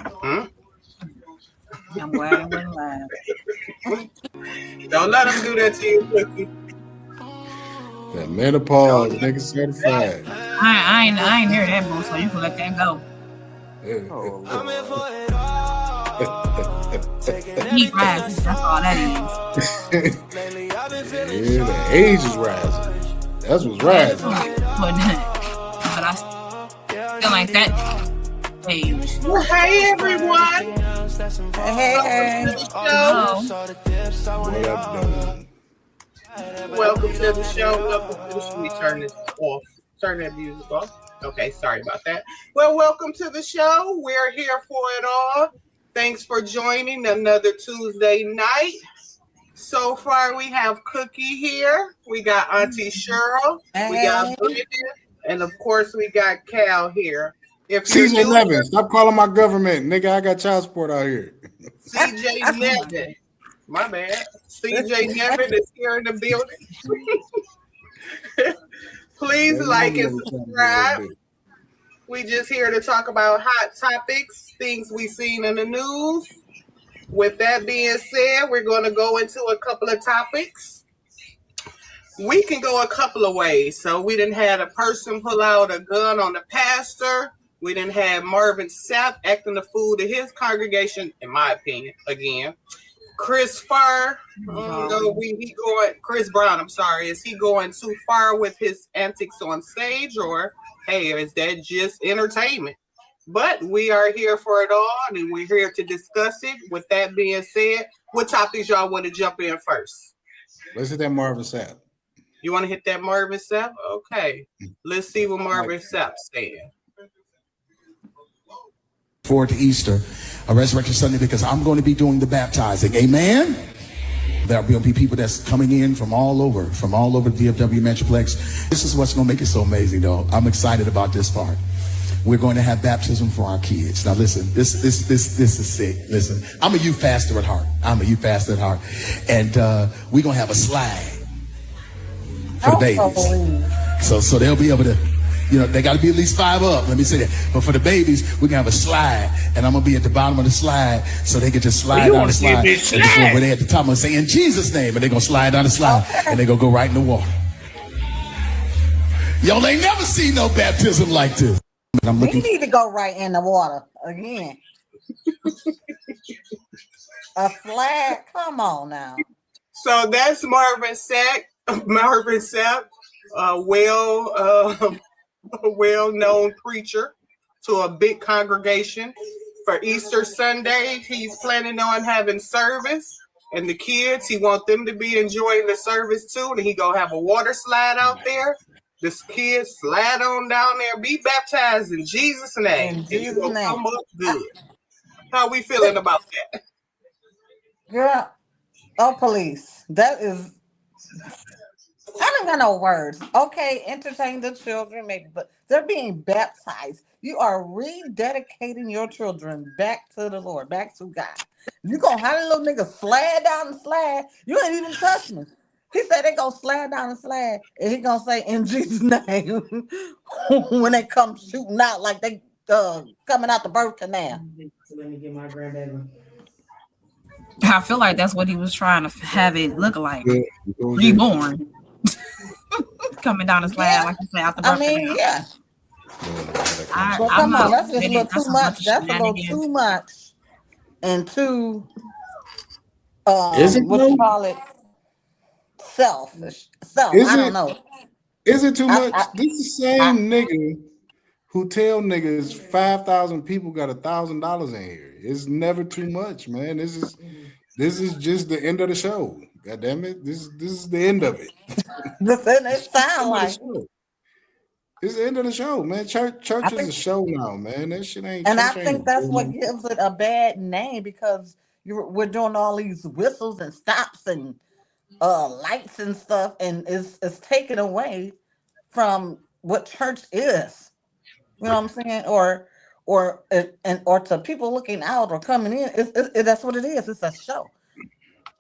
Hmm? I'm glad it wasn't live. Don't let them do that to you, Cookie. That menopause, Don't let nigga them do that. certified. I ain't hear that, boo. So you can let that go. Oh I'm in Lord. for it all. Taking Heat everything rising. that's That's all that is. lately I've been feeling Yeah, the age is rising. That's what's That rising. too. But I still ain't that age. Well, hey, everyone. Hey. Welcome to the show. Hello. What up, though? Welcome to the show. Welcome to the show. Let me turn this off. Turn that music off. Okay, sorry about that. Well, welcome to the show. We're here for it all. Thanks for joining another Tuesday night. So far, we have Cookie here. We got Auntie Cheryl. We got Hey. Brendan. And of course, we got Cal here. If you're CJ new Levin, here, stop calling my government, nigga. I got child support out here. CJ Nevin. My bad. CJ Nevin is here in the building. Please Man, like you and know what I'm trying to do a subscribe. little bit. We just here to talk about hot topics, things we seen in the news. With that being said, we're going to go into a couple of topics. We can go a couple of ways. So we didn't have a person pull out a gun on the pastor. We didn't have Marvin Sapp acting the fool to his congregation, in my opinion, again. Chris Farr, Chris Brown, I'm sorry. Is he going too far with his antics on stage, or hey, is that just entertainment? But we are here for it all, and we're here to discuss it. With that being said, what topics y'all want to jump in first? Let's hit that Marvin Sapp. You want to hit that Marvin Sapp? Okay. Let's see what Marvin Sapp's saying. Forward to Easter, a Resurrection Sunday, because I'm going to be doing the baptizing. Amen. There'll be people that's coming in from all over the DFW Metroplex. This is what's going to make it so amazing, though. I'm excited about this part. We're going to have baptism for our kids. Now, listen, this is sick. Listen, I'm a youth pastor at heart. And we're going to have a slide for the babies. So they'll be able to, they got to be at least 5 up. Let me say that. But for the babies, we're going to have a slide. And I'm going to be at the bottom of the slide so they can just slide down the slide. And just go over there at the top. I'm going to say, in Jesus' name. And they're going to slide down the slide. And they're going to go right in the water. Y'all ain't never seen no baptism like this. We need to go right in the water again. A flag? Come on now. So that's Marvin Sapp, a well-known preacher to a big congregation. For Easter Sunday, he's planning on having service. And the kids, he wants them to be enjoying the service too. And he gonna have a water slide out there. The kids slide on down there, be baptized in Jesus' name. In Jesus' and name. Come up good. How we feeling about that? Girl, police. That is, I don't got no words. Okay, entertain the children, maybe, but they're being baptized. You are rededicating your children back to the Lord, back to God. You gonna have a little nigga slide down the slide. You ain't even touch me. He said they gonna slide down the slide, and he gonna say in Jesus' name when they come shooting out like they coming out the birth canal. Let me get my grandbaby. I feel like that's what he was trying to have it look like. Reborn. Coming down the slide, like you say, out the birth canal. Yeah. Well, come on, that's just a little too much. That's a little too much. And too, what you call it? Selfish. I don't know. Is it too much? This is the same nigga who tell niggas 5,000 people got $1,000 in here. It's never too much, man. This is just the end of the show. God damn it. This is the end of it. It sound like it's the end of the show, man. Church is a show now, man. That shit ain't. And I think that's what gives it a bad name, because we're doing all these whistles and stops and lights and stuff, and it's taken away from what church is. You know what I'm saying? Or to people looking out or coming in. That's what it is. It's a show.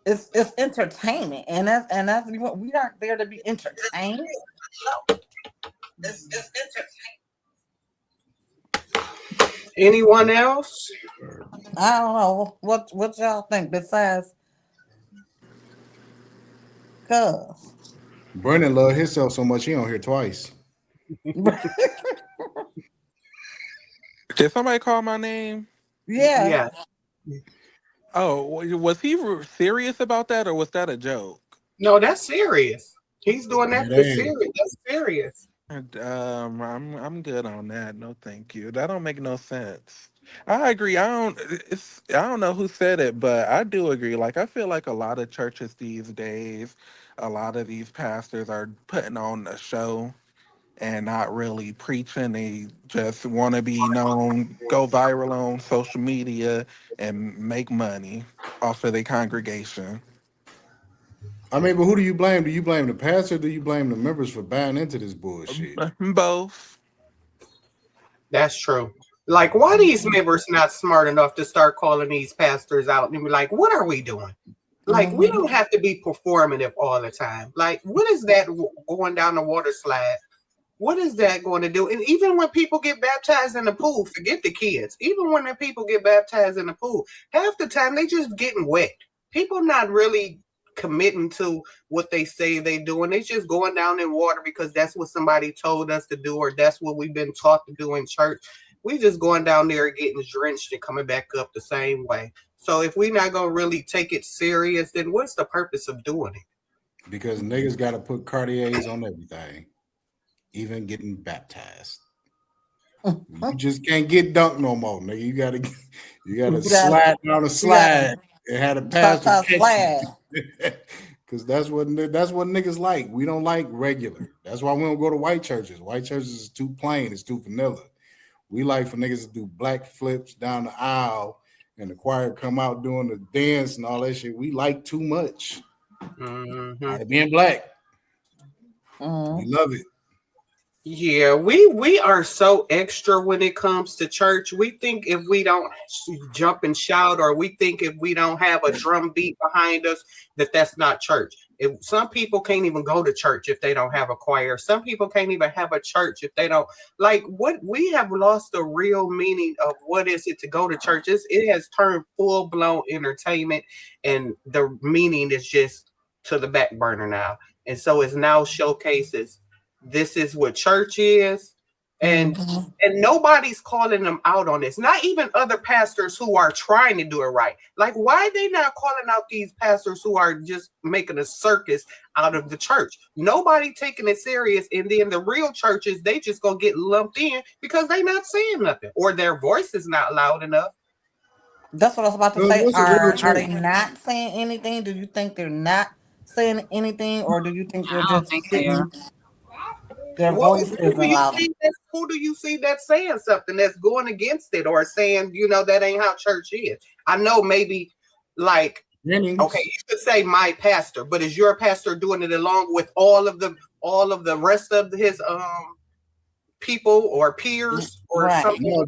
It's entertainment, and that's we aren't there to be entertained. So it's entertainment. Anyone else? I don't know what y'all think besides cuz. Brennan love himself so much he don't hear twice. Did somebody call my name? Yeah. Yeah. Oh, was he serious about that, or was that a joke? No, that's serious. He's doing that for serious. That's serious. I'm good on that. No, thank you. That don't make no sense. I agree. I don't know who said it, but I do agree. Like, I feel like a lot of churches these days, a lot of these pastors are putting on a show and not really preaching. They just want to be known, go viral on social media, and make money off of their congregation. I mean, but who do you blame? Do you blame the pastor or do you blame the members for buying into this bullshit? Both. That's true. Like, why these members not smart enough to start calling these pastors out and be like, what are we doing? Like, we don't have to be performative all the time. Like, what is that going down the water slide? What is that going to do? And even when people get baptized in the pool, forget the kids. Even when the people get baptized in the pool, half the time they just getting wet. People not really committing to what they say they doing. They just going down in water because that's what somebody told us to do, or that's what we've been taught to do in church. We just going down there and getting drenched and coming back up the same way. So if we're not gonna really take it serious, then what's the purpose of doing it? Because niggas got to put Cartiers on everything, even getting baptized. You just can't get dunked no more, nigga. You gotta slide down a slide and have a pastor catch you. Because that's what niggas like. We don't like regular. That's why we don't go to white churches. White churches is too plain. It's too vanilla. We like for niggas to do black flips down the aisle and the choir come out doing the dance and all that shit. We like too much. Mm-hmm. Being black, we love it. Yeah, we are so extra when it comes to church. We think if we don't jump and shout, or we think if we don't have a drum beat behind us, that's not church. Some people can't even go to church if they don't have a choir. Some people can't even have a church if they don't like what we have lost the real meaning of what is it to go to church. It has turned full-blown entertainment, and the meaning is just to the back burner now. And so it's now showcases. This is what church is, and nobody's calling them out on this. Not even other pastors who are trying to do it right. Like, why are they not calling out these pastors who are just making a circus out of the church? Nobody taking it serious, and then the real churches, they just gonna get lumped in because they not saying nothing, or their voice is not loud enough. That's what I was about to say. Are they not saying anything? Do you think they're not saying anything, or do you think they're just sitting? Their voice isn't loud. Who do you see that's saying something that's going against it, or saying, that ain't how church is? I know maybe like, okay, you could say my pastor, but is your pastor doing it along with all of the rest of his people or peers or something? No,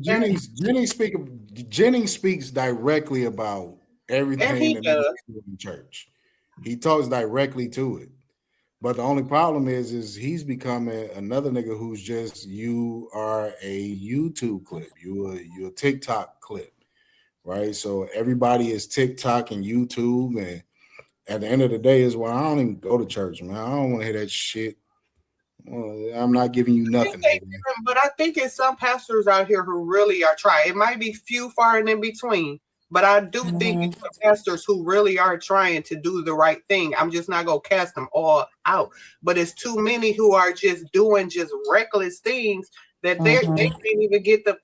Jennings speaks directly about everything that is in church. He talks directly to it. But the only problem is he's becoming another nigga who's just, you are a YouTube clip, you're a TikTok clip, right? So everybody is TikTok and YouTube, and at the end of the day is why I don't even go to church, man. I don't want to hear that shit. Well, I'm not giving you nothing. But I think it's some pastors out here who really are trying. It might be few, far and in between. But I do think it's pastors who really are trying to do the right thing. I'm just not going to cast them all out. But it's too many who are just doing just reckless things that they can't even get the,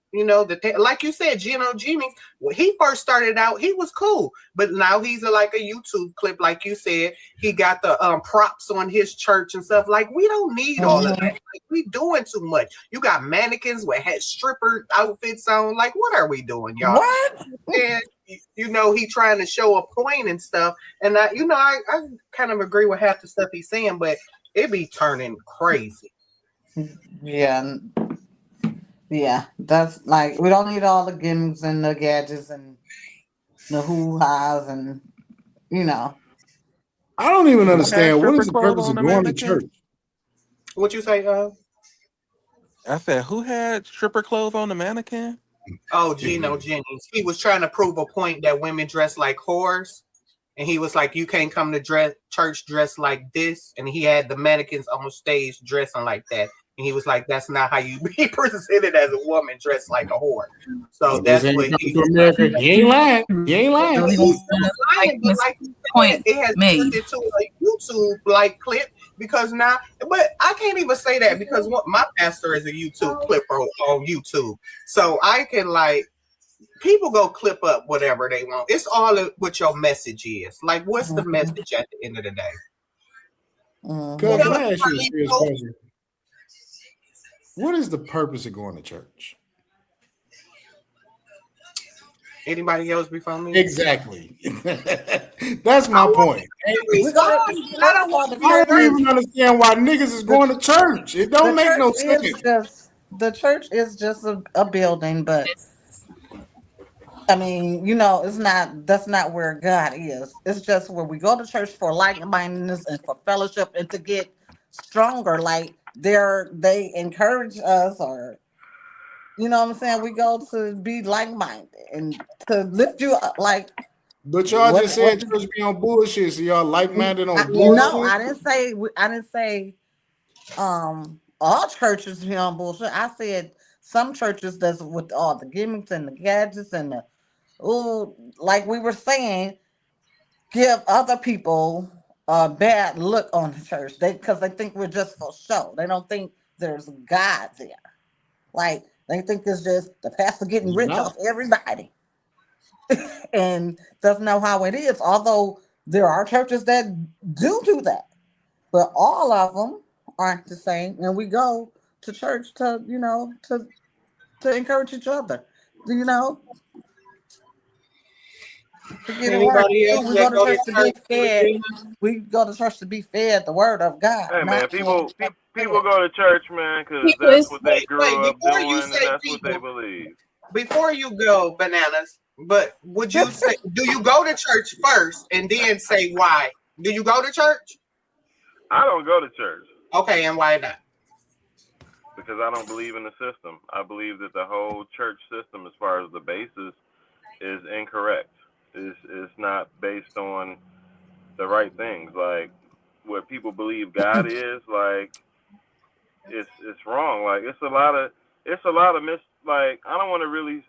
like you said, Geno Jennings, when he first started out, he was cool. But now he's like a YouTube clip, like you said. He got the props on his church and stuff. Like, we don't need all of that. Like, we doing too much. You got mannequins with stripper outfits on. Like, what are we doing, y'all? What? And he trying to show a point and stuff. And I kind of agree with half the stuff he's saying, but it be turning crazy. Yeah, that's like, we don't need all the gimmicks and the gadgets and the hoo-has and, I don't even understand what is the purpose of going to church. What you say, I said, who had stripper clothes on the mannequin? Oh, Gino Jennings. He was trying to prove a point that women dress like whores. And he was like, you can't come to church dressed like this. And he had the mannequins on stage dressing like that. And he was like, that's not how you be presented as a woman dressed like a whore. So that's what he was America. He ain't lying. He ain't lying. He's lying, but like you said, it has turned into a YouTube like clip because now, but I can't even say that because my pastor is a YouTube clipper on YouTube. So I can like, people go clip up whatever they want. It's all what your message is. Like, what's the message at the end of the day? Can I ask you a serious question? What is the purpose of going to church? Anybody else before me? Exactly. That's my point. I don't even understand why niggas is going to church. It don't make no sense. The church is just a building, but I mean, you know, that's not where God is. It's just where we go to church for like-mindedness and for fellowship and to get stronger. Like they encourage us, or you know what I'm saying? We go to be like-minded and to lift you up. Like, but y'all just said church be on bullshit, so y'all like-minded on bullshit. No, I didn't say all churches be on bullshit. I said some churches that's with all the gimmicks and the gadgets and the like we were saying, give other people a bad look on the church. Because they think we're just for show. They don't think there's God there. Like they think it's just the pastor getting rich off everybody. And doesn't know how it is. Although there are churches that do that, but all of them aren't the same. And we go to church to encourage each other. You know. Anybody else we go to church to be fed. We go to church to be fed the word of God. Hey man, people go to church, man, because that's what they grew up doing, and that's what they believe. Before you go, Bananas, but would you say, do you go to church first and then say why? Do you go to church? I don't go to church. Okay, and why not? Because I don't believe in the system. I believe that the whole church system, as far as the basis, is incorrect. It's not based on the right things. Like what people believe God is, like it's wrong. Like it's a lot of like I don't want to really.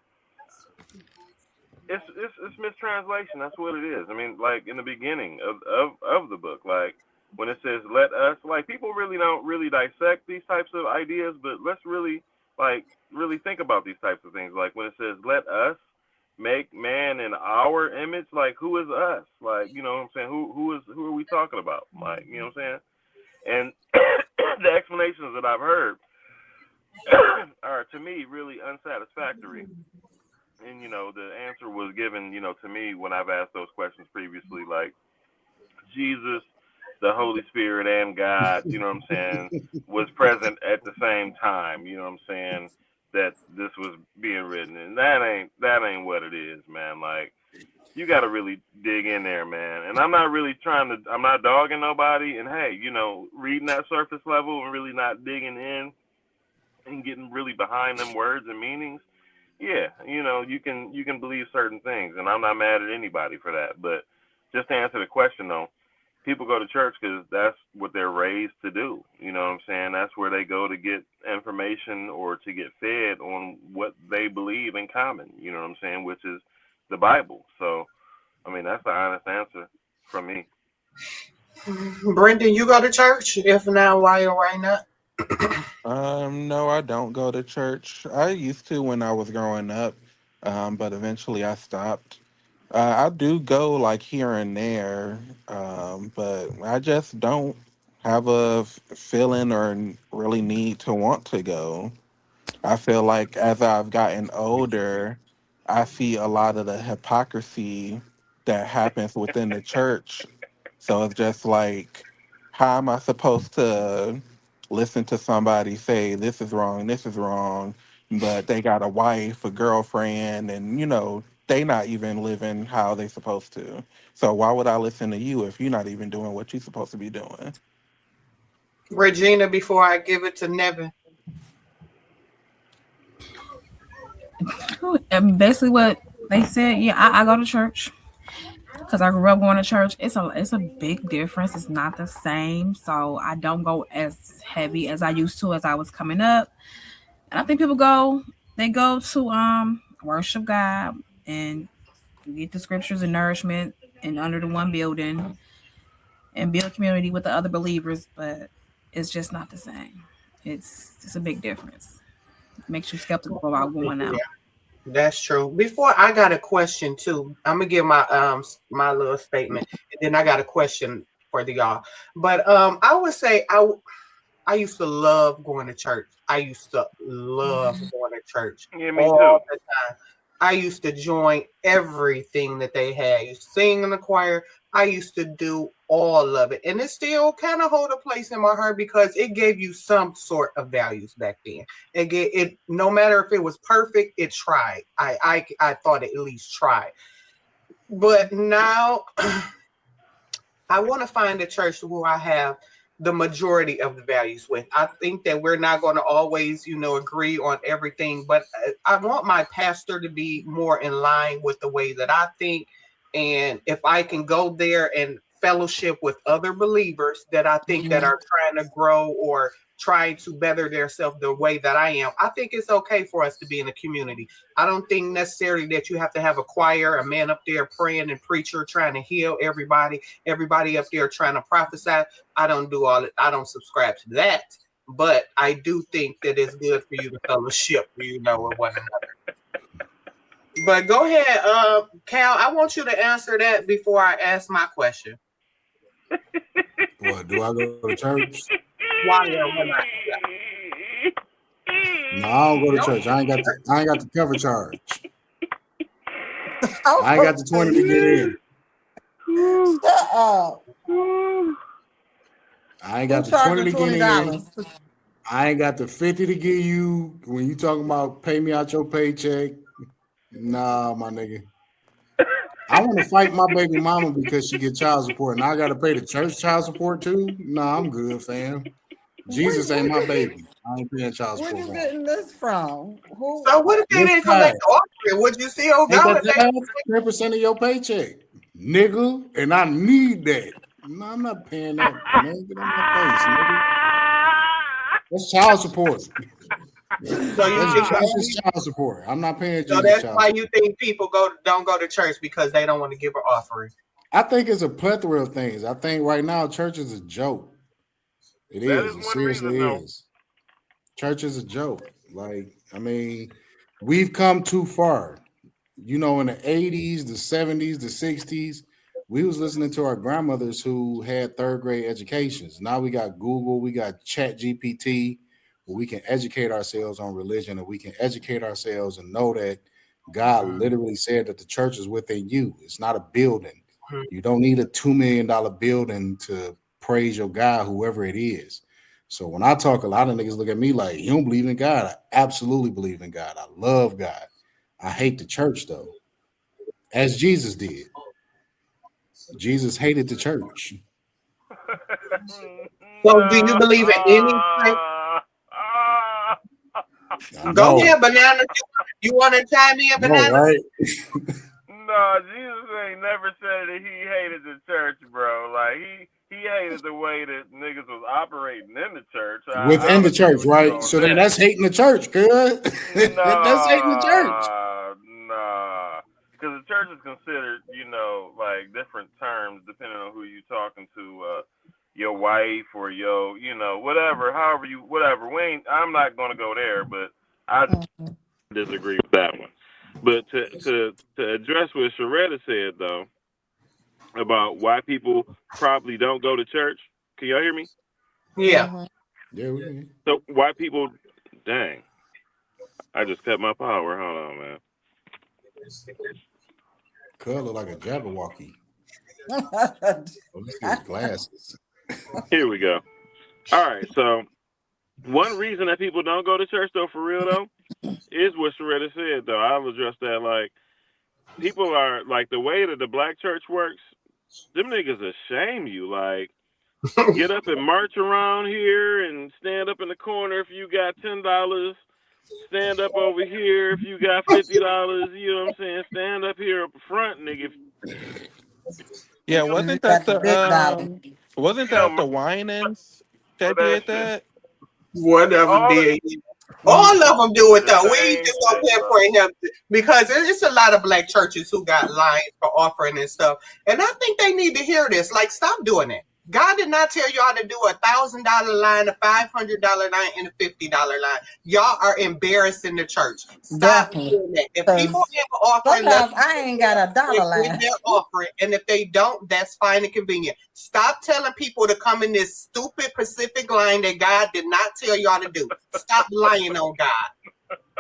It's mistranslation. That's what it is. I mean, like in the beginning of the book, like when it says "let us," like people really don't really dissect these types of ideas, but let's really think about these types of things. Like when it says "let us make man in our image," like who is us? Like, you know what I'm saying? Who are we talking about? Like, you know what I'm saying? And the explanations that I've heard are to me really unsatisfactory. And you know, the answer was given, you know, to me when I've asked those questions previously, like Jesus, the Holy Spirit, and God, you know what I'm saying, was present at the same time, you know what I'm saying, that this was being written, and that ain't what it is, man. Like, you got to really dig in there, man. And I'm not dogging nobody. And hey, you know, reading that surface level and really not digging in and getting really behind them words and meanings. Yeah, you know, you can believe certain things, and I'm not mad at anybody for that. But just to answer the question though, people go to church because that's what they're raised to do. You know what I'm saying? That's where they go to get information or to get fed on what they believe in common, you know what I'm saying, which is the Bible. So, I mean, that's the honest answer from me. Brendan, you go to church? If not, why or why not? No, I don't go to church. I used to when I was growing up, but eventually I stopped. I do go like here and there, but I just don't have a feeling or really need to want to go. I feel like as I've gotten older, I see a lot of the hypocrisy that happens within the church. So it's just like, how am I supposed to listen to somebody say this is wrong, but they got a wife, a girlfriend, and they not even living how they supposed to. So why would I listen to you if you're not even doing what you're supposed to be doing? Regina, before I give it to Nevin. And basically what they said, yeah, I go to church because I grew up going to church. It's a big difference. It's not the same. So I don't go as heavy as I used to as I was coming up. And I think they go to worship God and get the scriptures and nourishment and under the one building and build community with the other believers, but it's just not the same. It's a big difference. It makes you skeptical about going out. That's true. Before I got a question too. I'm gonna give my little statement, and then I got a question for the y'all. But I would say I used to love going to church. I used to love going to church Yeah, me all too. the time. I used to join everything that they had. I used to sing in the choir. I used to do all of it. And it still kind of hold a place in my heart because it gave you some sort of values back then. It no matter if it was perfect, it tried. I thought it at least tried. But now I want to find a church where I have the majority of the values with. I think that we're not going to always, agree on everything, but I want my pastor to be more in line with the way that I think. And if I can go there and fellowship with other believers that I think that are trying to grow or trying to better themselves the way that I am, I think it's okay for us to be in a community. I don't think necessarily that you have to have a choir, a man up there praying and preacher trying to heal everybody up there trying to prophesy. I don't do all it. I don't subscribe to that. But I do think that it's good for you to fellowship, with one another. But go ahead, Cal. I want you to answer that before I ask my question. What, do I go to church? Why or not? No, I don't go to church. I ain't got the cover charge. I ain't got the 20 to get in. Shut up. I ain't got the 20 to get in. I ain't got the 50 to give you when you talking about pay me out your paycheck. Nah, my nigga. I want to fight my baby mama because she get child support, and I got to pay the church child support too. Nah, I'm good, fam. Jesus ain't my baby. I ain't paying child support. Where you getting this from? Who? So what if they didn't collect the offering? Would you still go? 10% of your paycheck, nigga, and I need that. No, I'm not paying that. Man, get on my face, nigga. That's child support. So that's child support. I'm not paying. So that's why you think people don't go to church because they don't want to give an offering. I think it's a plethora of things. I think right now church is a joke. It seriously is. Church is a joke. Like, I mean, we've come too far. In the 80s, the 70s, the 60s, we was listening to our grandmothers who had third grade educations. Now we got Google, we got ChatGPT, where we can educate ourselves on religion, and we can educate ourselves and know that God literally said that the church is within you. It's not a building. You don't need a $2 million building to praise your God, whoever it is. So when I talk, a lot of niggas look at me like, you don't believe in God. I absolutely believe in God. I love God. I hate the church though, as Jesus did. Jesus hated the church. So do you believe in anything? Go ahead, Banana. You want to chime in, Banana? Right? No, Jesus ain't never said that he hated the church, bro. Like he hated the way that niggas was operating in the church. Within the church, right? So then that's hating the church, good. That's hating the church. Nah. Because the church is considered, like different terms depending on who you talking to, your wife or your, whatever, whatever. I'm not gonna go there, but I disagree with that one. But to address what Sharetta said though about why people probably don't go to church, can y'all hear me? Yeah. Yeah. We can. So why people? Dang, I just cut my power. Hold on, man. Cuz look like a Jabberwocky. Let's get his glasses. Here we go. All right, so one reason that people don't go to church though, for real though, is what Sharetta said though. I'll address that. Like, people are like, the way that the black church works, them niggas will shame you. Like, get up and march around here and stand up in the corner if you got $10. stand up over here if you got $50. You know what I'm saying? Stand up here up front, nigga. Yeah, You got the big dollar. wasn't You know, that the Winans that that did shit. that? Whatever All did. All of them do it the though. We ain't same just gonna shit, bro. pinpoint him because it's a lot of black churches who got lines for offering and stuff. And I think they need to hear this. Like, stop doing it. God did not tell y'all to do $1,000 line, a $500 line, and a $50 line. Y'all are embarrassing the church. Stop Definitely. doing that. If 'Cause people have an offering, sometimes I ain't got a dollar with line. their offering, and if they don't, that's fine and convenient. Stop telling people to come in this stupid Pacific line that God did not tell y'all to do. Stop lying on God.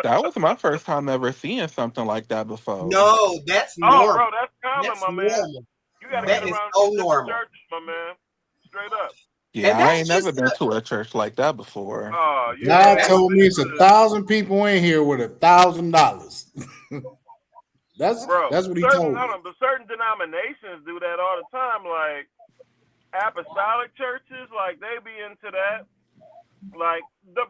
That was my first time ever seeing something like that before. No, that's Oh, normal. bro, that's common, That's my man. normal. You gotta That get is around so different normal. churches, my man. Straight up. Yeah, And I that's ain't never just been to a church like that before. Oh, you God ain't told me it's been to- 1,000 people in here with $1,000. That's Bro, what he certain, told me. hold on, but certain denominations do that all the time. Like apostolic churches, like they be into that. Like,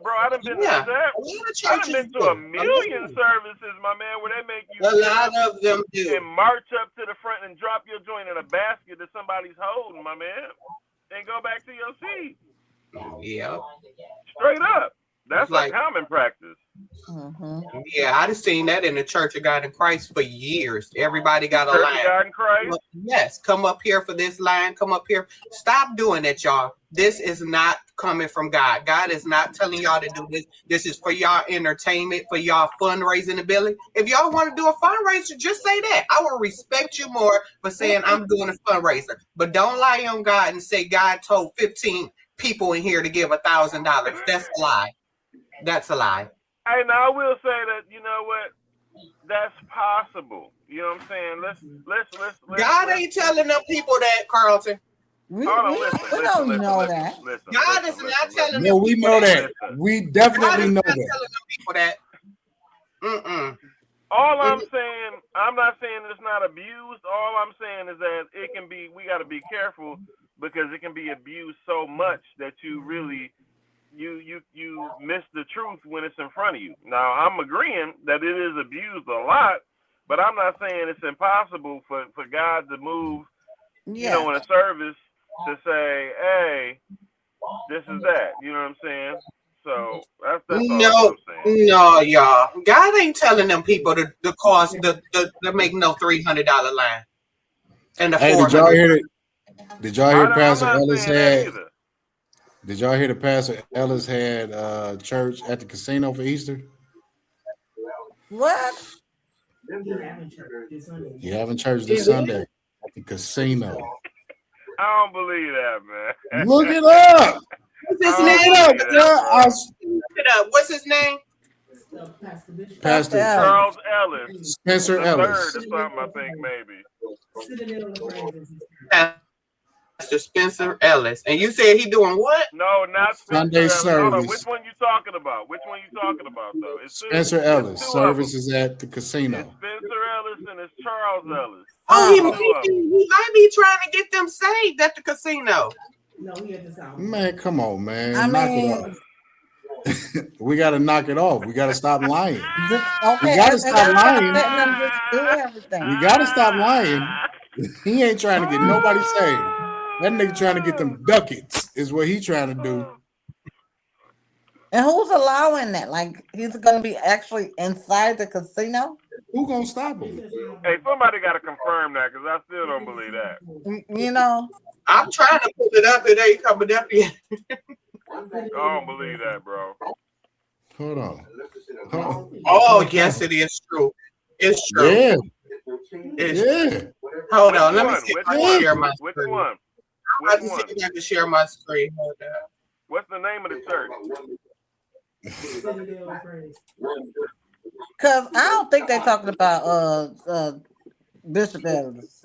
bro, I done been Yeah. to that. A lot of I done churches been to do. a million services, my man, where they make you A get lot up of them do. and march up to the front and drop your joint in a basket that somebody's holding, my man, and go back to your seat. Yeah. Straight up. That's It's like- a common practice. Yeah, I've seen that in the Church of God in Christ for years. Everybody got a Church line. of God in Christ. Yes, come up here for this line. Come up here. Stop doing that, y'all. This is not coming from God. God is not telling y'all to do this. This is for y'all entertainment, for y'all fundraising ability. If y'all want to do a fundraiser, just say that. I will respect you more for saying I'm doing a fundraiser. But don't lie on God and say God told 15 people in here to give $1,000. That's a lie. That's a lie. Hey, now I will say that, you know what? That's possible. You know what I'm saying? Let's God ain't telling them people that, Carlton. We listen, don't listen, know listen, that. listen, God listen, is not listen, telling No, them we people know that. that. We God definitely is know not that. telling them people that. Mm-mm. All I'm saying, I'm not saying it's not abused. All I'm saying is that it can be, we got to be careful because it can be abused so much that you really, you miss the truth when it's in front of you. Now, I'm agreeing that it is abused a lot, but I'm not saying it's impossible for God to move, you know, in a service to say, hey, this is that. You know what I'm saying? So that's all I'm saying. No, y'all. God ain't telling them people to cost the make no $300 line and the Hey, $400. did y'all hear it? Did y'all hear I'm Pastor not Ellis saying that had? either. Did y'all hear the Pastor Ellis had church at the casino for Easter? What? You having church this Sunday at the casino? I don't believe that, man. Look it up. What's his I name? don't believe that, bro. Look it up. What's his name? Pastor Charles Ellis. Spencer the Ellis. Third or something, I think, maybe. Pastor Spencer Ellis. And you said he doing what? No, not Sunday Spencer Ellis. Hold on. service. Which one you talking about? Which one you talking about, though? It's Spencer Ellis. Service is at the casino. It's Spencer Ellis and it's Charles Ellis. Oh, he might be trying to get them saved at the casino. No, he at the house. Man, come on, man. I knock mean- it off. We got to knock it off. We got to stop lying. Okay, We gotta and stop let's lying. letting them just do everything. We got to stop lying. He ain't trying to get nobody saved. That nigga trying to get them ducats is what he trying to do. And who's allowing that? Like, he's going to be actually inside the casino? Who gonna stop him? Hey, somebody got to confirm that because I still don't believe that. You know? I'm trying to pull it up. It ain't coming up yet. I don't believe that, bro. Hold on. Oh, yes, it is true. It's true. Yeah. It's Hold on. Let me see if I can share my Which screen. one? Let me see if I can share my screen. Hold on. What's the name of the church? Because I don't think they're talking about Bishop Ellis.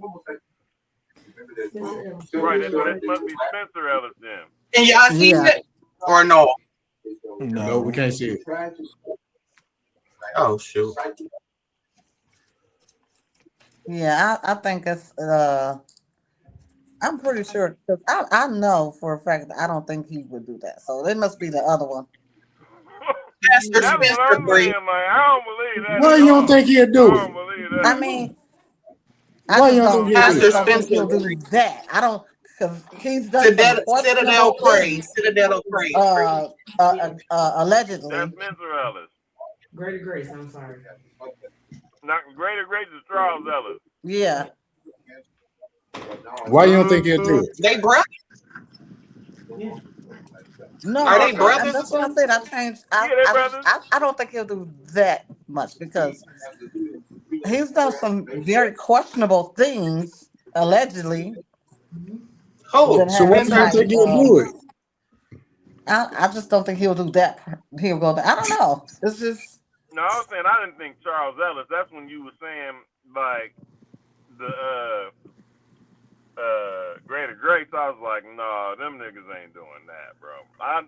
Right, so it must be Spencer Ellis then. Can y'all see it? Or no? No, we can't see it. Oh, shoot. Yeah, I think it's I'm pretty sure because I know for a fact that I don't think he would do that. So it must be the other one. Pastor That's what Spencer I'm Bree. saying. Like, I don't believe that. Why at you don't all. think he'll I do don't it? believe that. I mean, Why you don't think I he'll do just it? don't think Spencer he'll do Bree. that. I don't, because he's done some Citadel questionable Praise. things. Citadel Praise. Allegedly. That's Spencer Ellis. Greater Grace, I'm sorry. Not Greater Grace is Charles Ellis. Yeah. Why you don't think he'll do it? They brothers? Yeah. No, Are they brothers or that's what I something? said. I changed. Yeah, they brothers. I don't think he'll do that much because he's done some very questionable things, allegedly. Who? That So why has you don't think he'll do it? I just don't think he'll do that. He'll go. I don't know. It's just. No, I was saying I didn't think Charles Ellis. That's when you were saying like the Greater Grace. I was like, no, them niggas ain't doing that, bro. I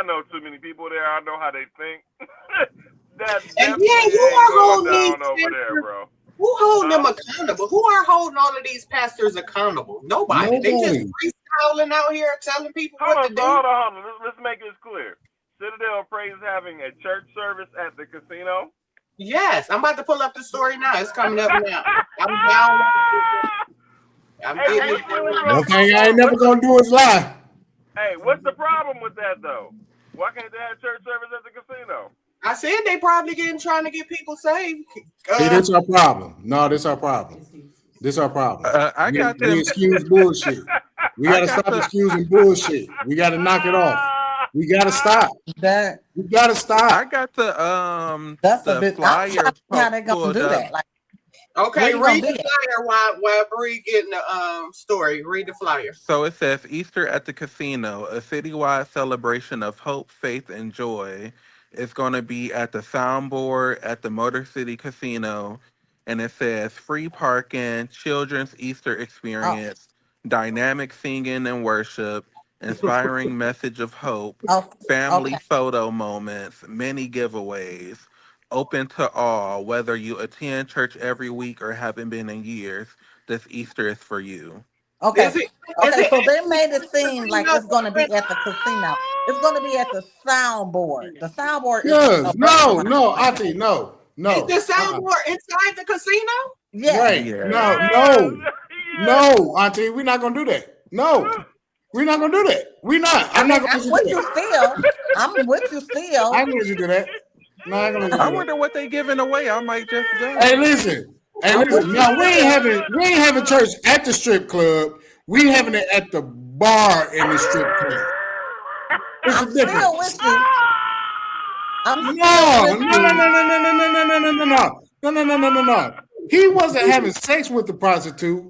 know too many people there. I know how they think. That's And definitely yeah, who ain't are going holding these down over there, pastors? bro. Who holding them accountable? Who are holding all of these pastors accountable? Nobody. They just Nobody. freestyling out here telling people Hold what on, to do. hold on. Let's make this clear. Citadel Praise having a church service at the casino. Yes, I'm about to pull up the story now. It's coming up now. I'm down. I'm Hey, getting it. One thing I ain't never gonna do is lie. Hey, what's the problem with that though? Why can't they have church service at the casino? I said they probably trying to get people saved. See, this our problem. No, this our problem. This our problem. I got We them. excuse bullshit. We gotta got stop the- excusing bullshit. We gotta knock it off. We gotta stop. That We gotta I stop. got that's the a bit. I'm flyer trying to see how they gonna pulled do up. that. Like, Okay, Where you read gonna the be flyer while Bree getting the story. Read the flyer. So it says Easter at the Casino, a citywide celebration of hope, faith, and joy. It's going to be at the Soundboard at the Motor City Casino. And it says free parking, children's Easter experience, dynamic singing and worship, inspiring message of hope, oh, family okay. photo moments, many giveaways. Open to all, whether you attend church every week or haven't been in years. This Easter is for you. Okay. Is it So they made it seem like casino? it's going to be at the casino. It's going to be at the soundboard. The soundboard is Yes. a No, restaurant. no, Auntie, no. Is the soundboard inside the casino? Yeah. Right. Yeah. No, Auntie, we're not gonna do that. No, we're not gonna do that. We're not. I'm not gonna I'm let you with do you that. still. I'm with you still. I ain't gonna let you do that. No, I ain't gonna let you I do that. wonder what they giving away. I might just go. Hey, listen. Now we ain't having church at the strip club. We having it at the bar in the strip club. It's a I'm still difference. with you. I'm No. still with you. No. He wasn't having sex with the prostitute.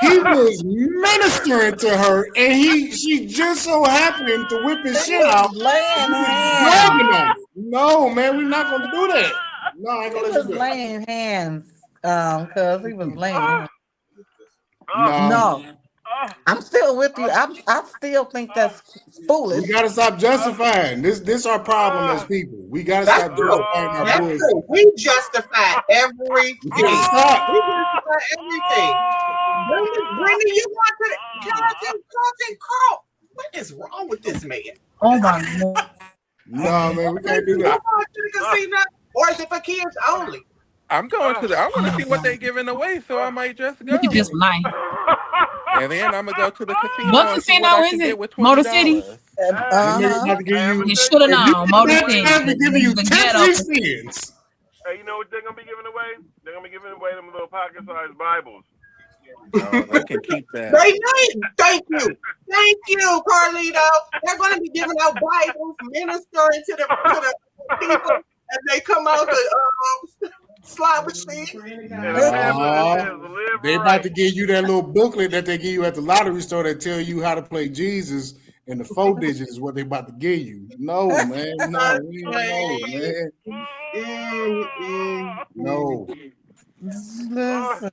He was ministering to her, and she just so happened to whip his shit out. Laying hands. Grabbing on it. No, man, we're not gonna do that. No, I ain't He gonna let was you do it. laying hands. Cause he was laying hands. No. No. I'm still with you. I still think that's foolish. We gotta stop justifying. This our problem as people. We gotta That's stop true. justifying our That's bullshit. true. We justify everything. We gotta stop. We justify everything. Brenda, you want to Carlton, Carl. What is wrong with this man? Oh my god. No, man, we can't do You that. going to the casino, or is it for kids only? I'm going to I want to see what they giving away, so I might just go. Look at this man. And then I'm gonna go to the casino. What and see casino I is can it? get with Motor $20. City? The niggas about to give you. You should have known. Motor City. They're giving you The 10 ghetto. free spins. Hey, you know what they're gonna be giving away? They're gonna be giving away them little pocket-sized Bibles. I can keep that. Thank you, Carlito. They're going to be giving out Bibles, ministering to the people as they come out the slot machine. They about to give you that little booklet that they give you at the lottery store that tell you how to play Jesus, and the 4 digits is what they about to give you. No, man. No, man. No. Listen.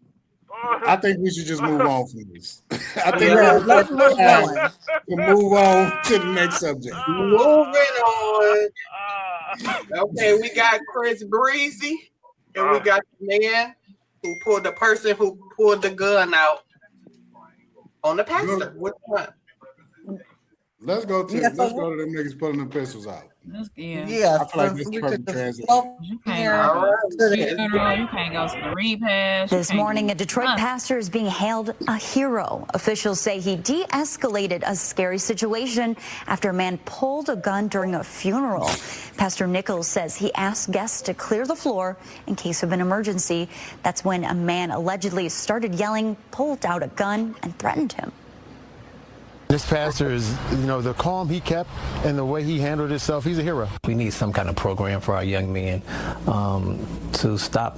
I think we should just move on from this. I think Let's move on. to move on to the next subject. Moving on. Okay, we got Chris Breezy, and we got the man the person who pulled the gun out on the pastor. Which one? Let's go to Yeah, let's go to them niggas pulling them pistols out. Yeah. Yeah, I feel like so this we perfect could just transition. go You from can't here go All to right. to the this. funeral. You can't go to the repast. This morning, a Detroit pastor is being hailed a hero. Officials say he de-escalated a scary situation after a man pulled a gun during a funeral. Pastor Nichols says he asked guests to clear the floor in case of an emergency. That's when a man allegedly started yelling, pulled out a gun, and threatened him. This pastor is, the calm he kept and the way he handled himself, he's a hero. We need some kind of program for our young men to stop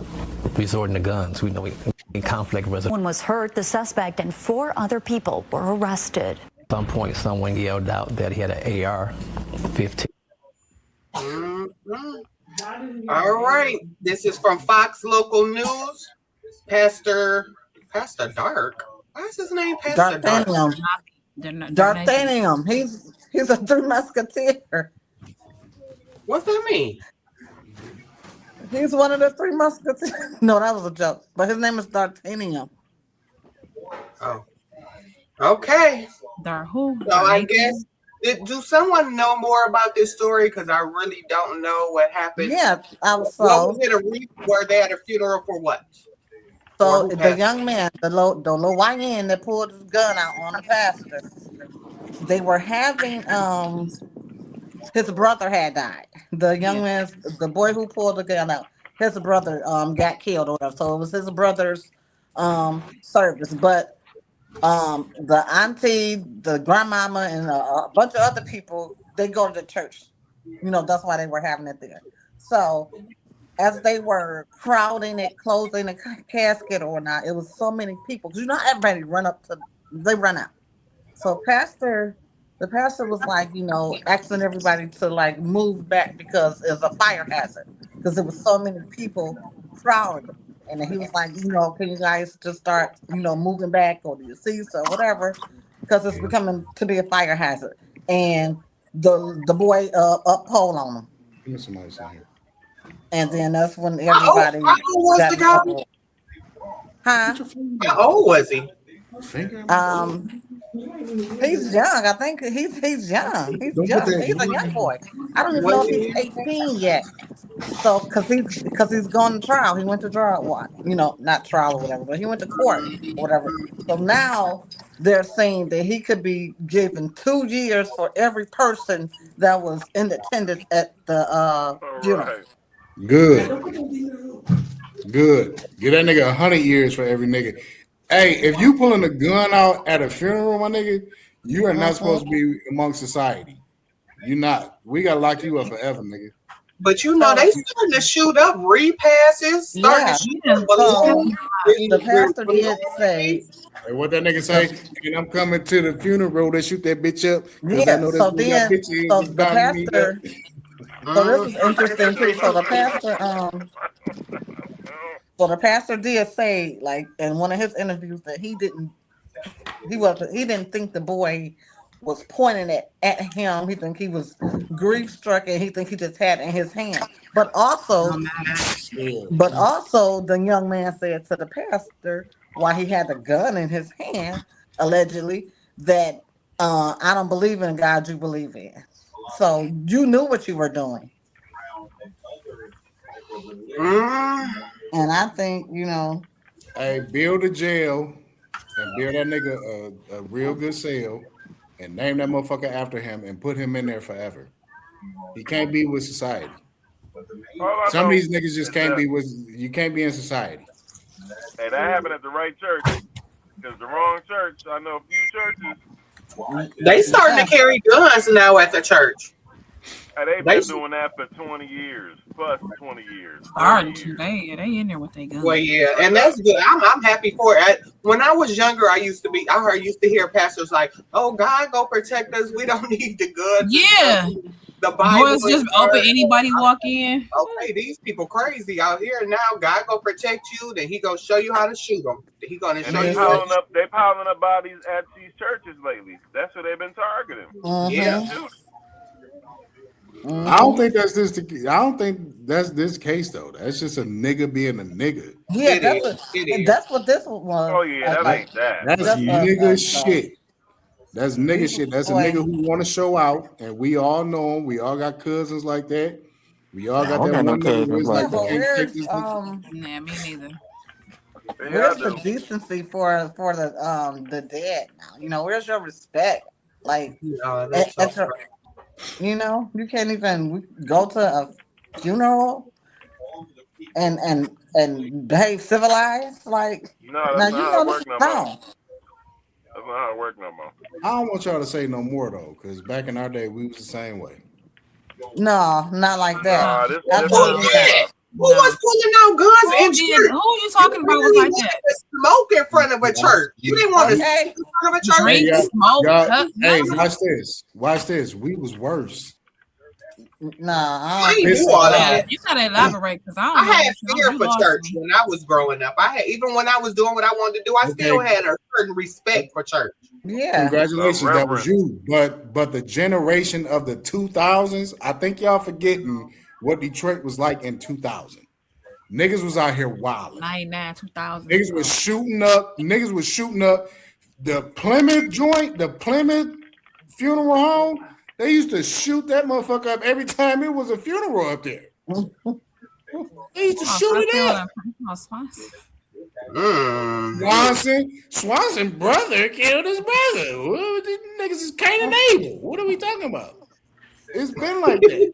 resorting to guns. We know we need conflict resolution. One was hurt, the suspect and 4 other people were arrested. At some point, someone yelled out that he had an AR-15. All right. This is from Fox Local News. Pastor Dark. Why is his name Pastor Dark? D'Artagnan. He's a Three Musketeer. What's that mean? He's one of the Three Musketeers. No, that was a joke. But his name is D'Artagnan. Oh. Okay. Who? So I guess, do someone know more about this story? Because I really don't know what happened. Yeah, What was it? Were they at a funeral for what? So the young man, the little YN that pulled his gun out on the pastor, they were having his brother had died. The young man, the boy who pulled the gun out, his brother got killed or whatever. So it was his brother's service. But the auntie, the grandmama, and a bunch of other people, they go to the church. That's why they were having it there. So as they were crowding it, closing the casket or not, it was so many people. Everybody run out. So the pastor was like, asking everybody to move back because it's a fire hazard. Because there was so many people crowding. And he was like, can you guys just start, moving back or do you cease or whatever? Because it's becoming to be a fire hazard. And the boy uphold on him. Give me somebody here. And then that's when everybody. How old was the guy? Huh? How old was he? He's young. I think he's young. He's young. He's a young boy. I don't even know if he's 18 yet. So, because he's gone to trial. He went to trial. Not trial or whatever, but he went to court or whatever. So now they're saying that he could be given 2 years for every person that was in attendance at the funeral. Good. Give that nigga 100 years for every nigga. Hey, if you pulling a gun out at a funeral, my nigga, you are not supposed to be among society. You're not. We gotta lock you up forever, nigga. But they starting to shoot up repasses. Starting to shoot up balloons. The pastor did say. Hey, what that nigga say? And I'm coming to the funeral to shoot that bitch up. Yeah. So the pastor. So this is interesting too. So the pastor did say, in one of his interviews, that he didn't think the boy was pointing at him. He think he was grief struck, and he think he just had it in his hand. But also, the young man said to the pastor, while he had the gun in his hand, allegedly, that I don't believe in God you believe in. So you knew what you were doing. And I think, Hey, build a jail and build that nigga a real good cell and name that motherfucker after him and put him in there forever. He can't be with society. Some of these niggas just can't be with, you can't be in society. Hey, that happened at the right church. Because the wrong church, I know a few churches. They starting to carry guns now at the church. They've been doing that for 20 years, plus 20 years. They in there with their guns. Well, yeah, and that's good. I'm happy for it. When I was younger, I used to hear pastors like, "Oh, God, go protect us. We don't need the guns." Yeah, the Bible is just open. Anybody walk in. Okay, these people crazy out here now. God go protect you. Then he gonna show you how to shoot them. He gonna show you. They piling up bodies at these churches lately. That's what they've been targeting. Yeah. I don't think that's this. I don't think that's this case though. That's just a nigga being a nigga. Yeah, that's what this was. Oh yeah, that ain't that. That's nigga shit. That's nigga shit. That's a nigga who want to show out, and we all know him. We all got cousins like that. We all got I don't that got no one nigga who cousins is like like, But I can't where's take this nigga. Nah, me neither. where's the decency for the dead now? You know, where's your respect? Like, that's at so your- you know, you can't even go to a funeral and behave civilized. Like, No, now that's you not know how it this work is no more. wrong. That's not how it work no more. I don't want y'all to say no more though, because back in our day, we was the same way. No, not like that. Nah, this Absolutely different. not. Who was pulling out guns in church? Who you talking about was really like wanted that? to smoke in front of a church. You didn't want to smoke Okay. in front of a church. Drink, y'all- smoke, y'all- cut. hey, No. watch this. Watch this. We was worse. Nah, I I ain't don't do think all so. that. You gotta elaborate because I don't I know. had what you- fear you for lost church me. when I was growing up. Even when I was doing what I wanted to do, I still Okay. had a certain respect for church. Yeah. Congratulations, that was Reverend. you. But the generation of the 2000s, I think y'all forgetting what Detroit was like in 2000. Niggas was out here wilding. 99, 2000. Niggas was shooting up. Niggas was shooting up the Plymouth joint, the Plymouth funeral home. They used to shoot that motherfucker up every time it was a funeral up there. They used to shoot it up. Swanson brother killed his brother. What, these niggas is Cain and Abel. What are we talking about? It's been like that.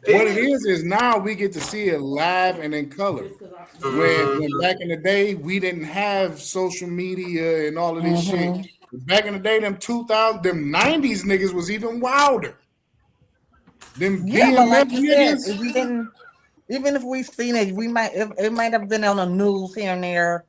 What it is now we get to see it live and in color. When back in the day we didn't have social media and all of this shit. Back in the day, them 2000, them 90s niggas was even wilder. Them Yeah, but like BMF you said, niggas. if we didn't, even if we seen it, it might have been on the news here and there,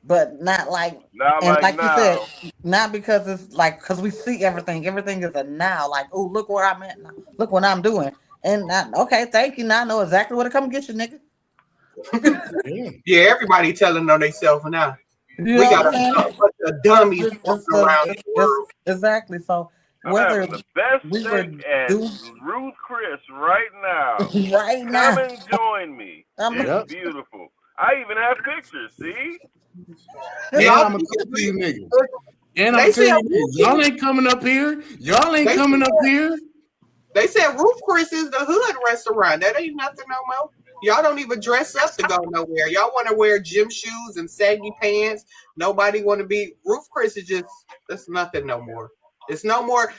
but not like. Not and like you now. said, not because it's like because we see everything. Everything is a now. Like, oh, look where I'm at now. Look what I'm doing. And not, okay, thank you. Now I know exactly where to come get you, nigga. Yeah, everybody telling on themselves now. You We know got what I'm saying? a bunch of dummies It's- around the world. exactly. So I'm whether having the best we were steak at do Ruth Chris right now. right now, Come and join me. I'm- It's beautiful. I even have pictures, see? And Y'all I'm gonna tell you niggas. And They I'm telling said- you, y'all ain't coming up here. Y'all ain't They coming said- up here. They said Ruth Chris is the hood restaurant. That ain't nothing no more. Y'all don't even dress up to go nowhere. Y'all want to wear gym shoes and saggy pants. Nobody want to be. Ruth Chris is just, that's nothing no more. It's no more.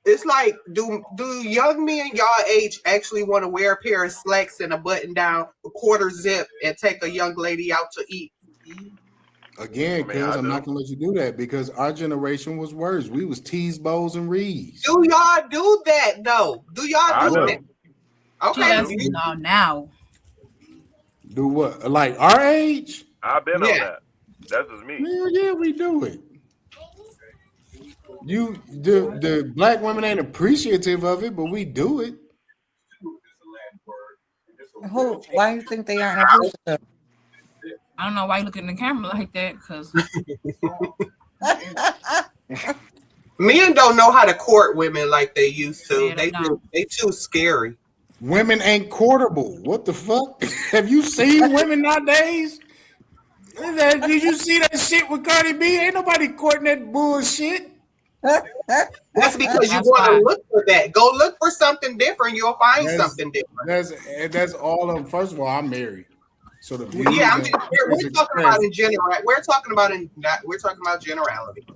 It's like, do young men y'all age actually want to wear a pair of slacks and a button down, a quarter zip, and take a young lady out to eat? Again, cuz I'm not gonna let you do that because our generation was worse. We was tees, bows, and reeds. Do y'all do that though? Do y'all do that? Okay. Now. Do what? Like our age? I've been on that. That's just me. Yeah, we do it. The black women ain't appreciative of it, but we do it. who? Why do you think they aren't appreciative? I don't know why you look in the camera like that, because Men don't know how to court women like they used to. Yeah, they They too scary. Women ain't courtable. What the fuck? Have you seen women nowadays? Did you see that shit with Cardi B? Ain't nobody courting that bullshit. That's because you want to look for that. Go look for something different. You'll find That's- something different. That's all of them. First of all, I'm married. So the views Yeah, and- we're talking about in general. We're talking about generality.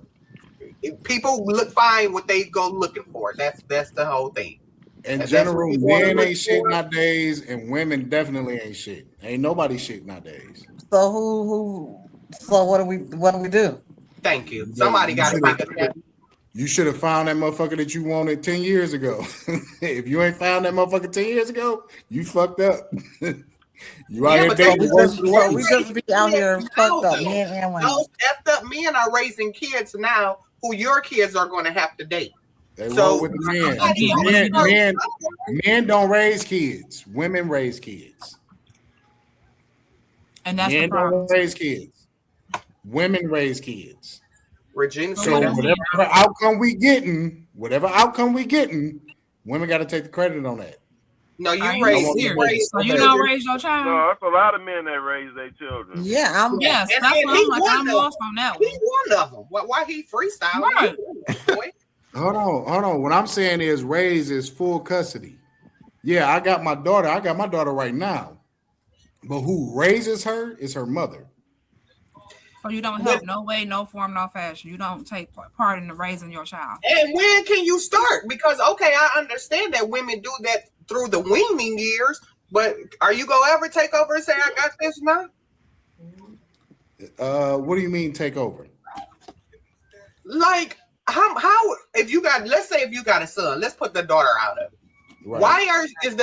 People look find what they go looking for. That's the whole thing. in That's general, what we wanna men look ain't shit for. nowadays, and women definitely ain't shit. Ain't nobody shit nowadays. So who? So what do we do? Thank you. Somebody got to make a You should have found that motherfucker that you wanted 10 years ago. If you ain't found that motherfucker 10 years ago, you fucked up. You out here dating the worst of the So we worst. just be out here fucked up, men and women. Those effed up men are raising kids now who your kids are going to have to date. They So- roll with the men. Men don't raise kids. Women raise kids. and that's Men the problem. don't raise kids. Women raise kids. Regina, So whatever outcome we getting, women got to take the credit on that. No, Are you you raise serious? So you don't raise your child? No, that's a lot of men that raise their children. Yeah, Yes, And that's then what he I'm like. one I'm of lost them. on that He one. one of them. Why he freestyling? Right. He one of them, boy. Hold on. What I'm saying is raise is full custody. Yeah, I got my daughter right now. But who raises her is her mother. So you don't help no way, no form, no fashion. You don't take part in the raising your child. And when can you start? Because okay, I understand that women do that through the weaning years, but are you gonna ever take over and say I got this now? What do you mean take over? Like how if you got, let's say if you got a son, let's put the daughter out of it. Right. Why if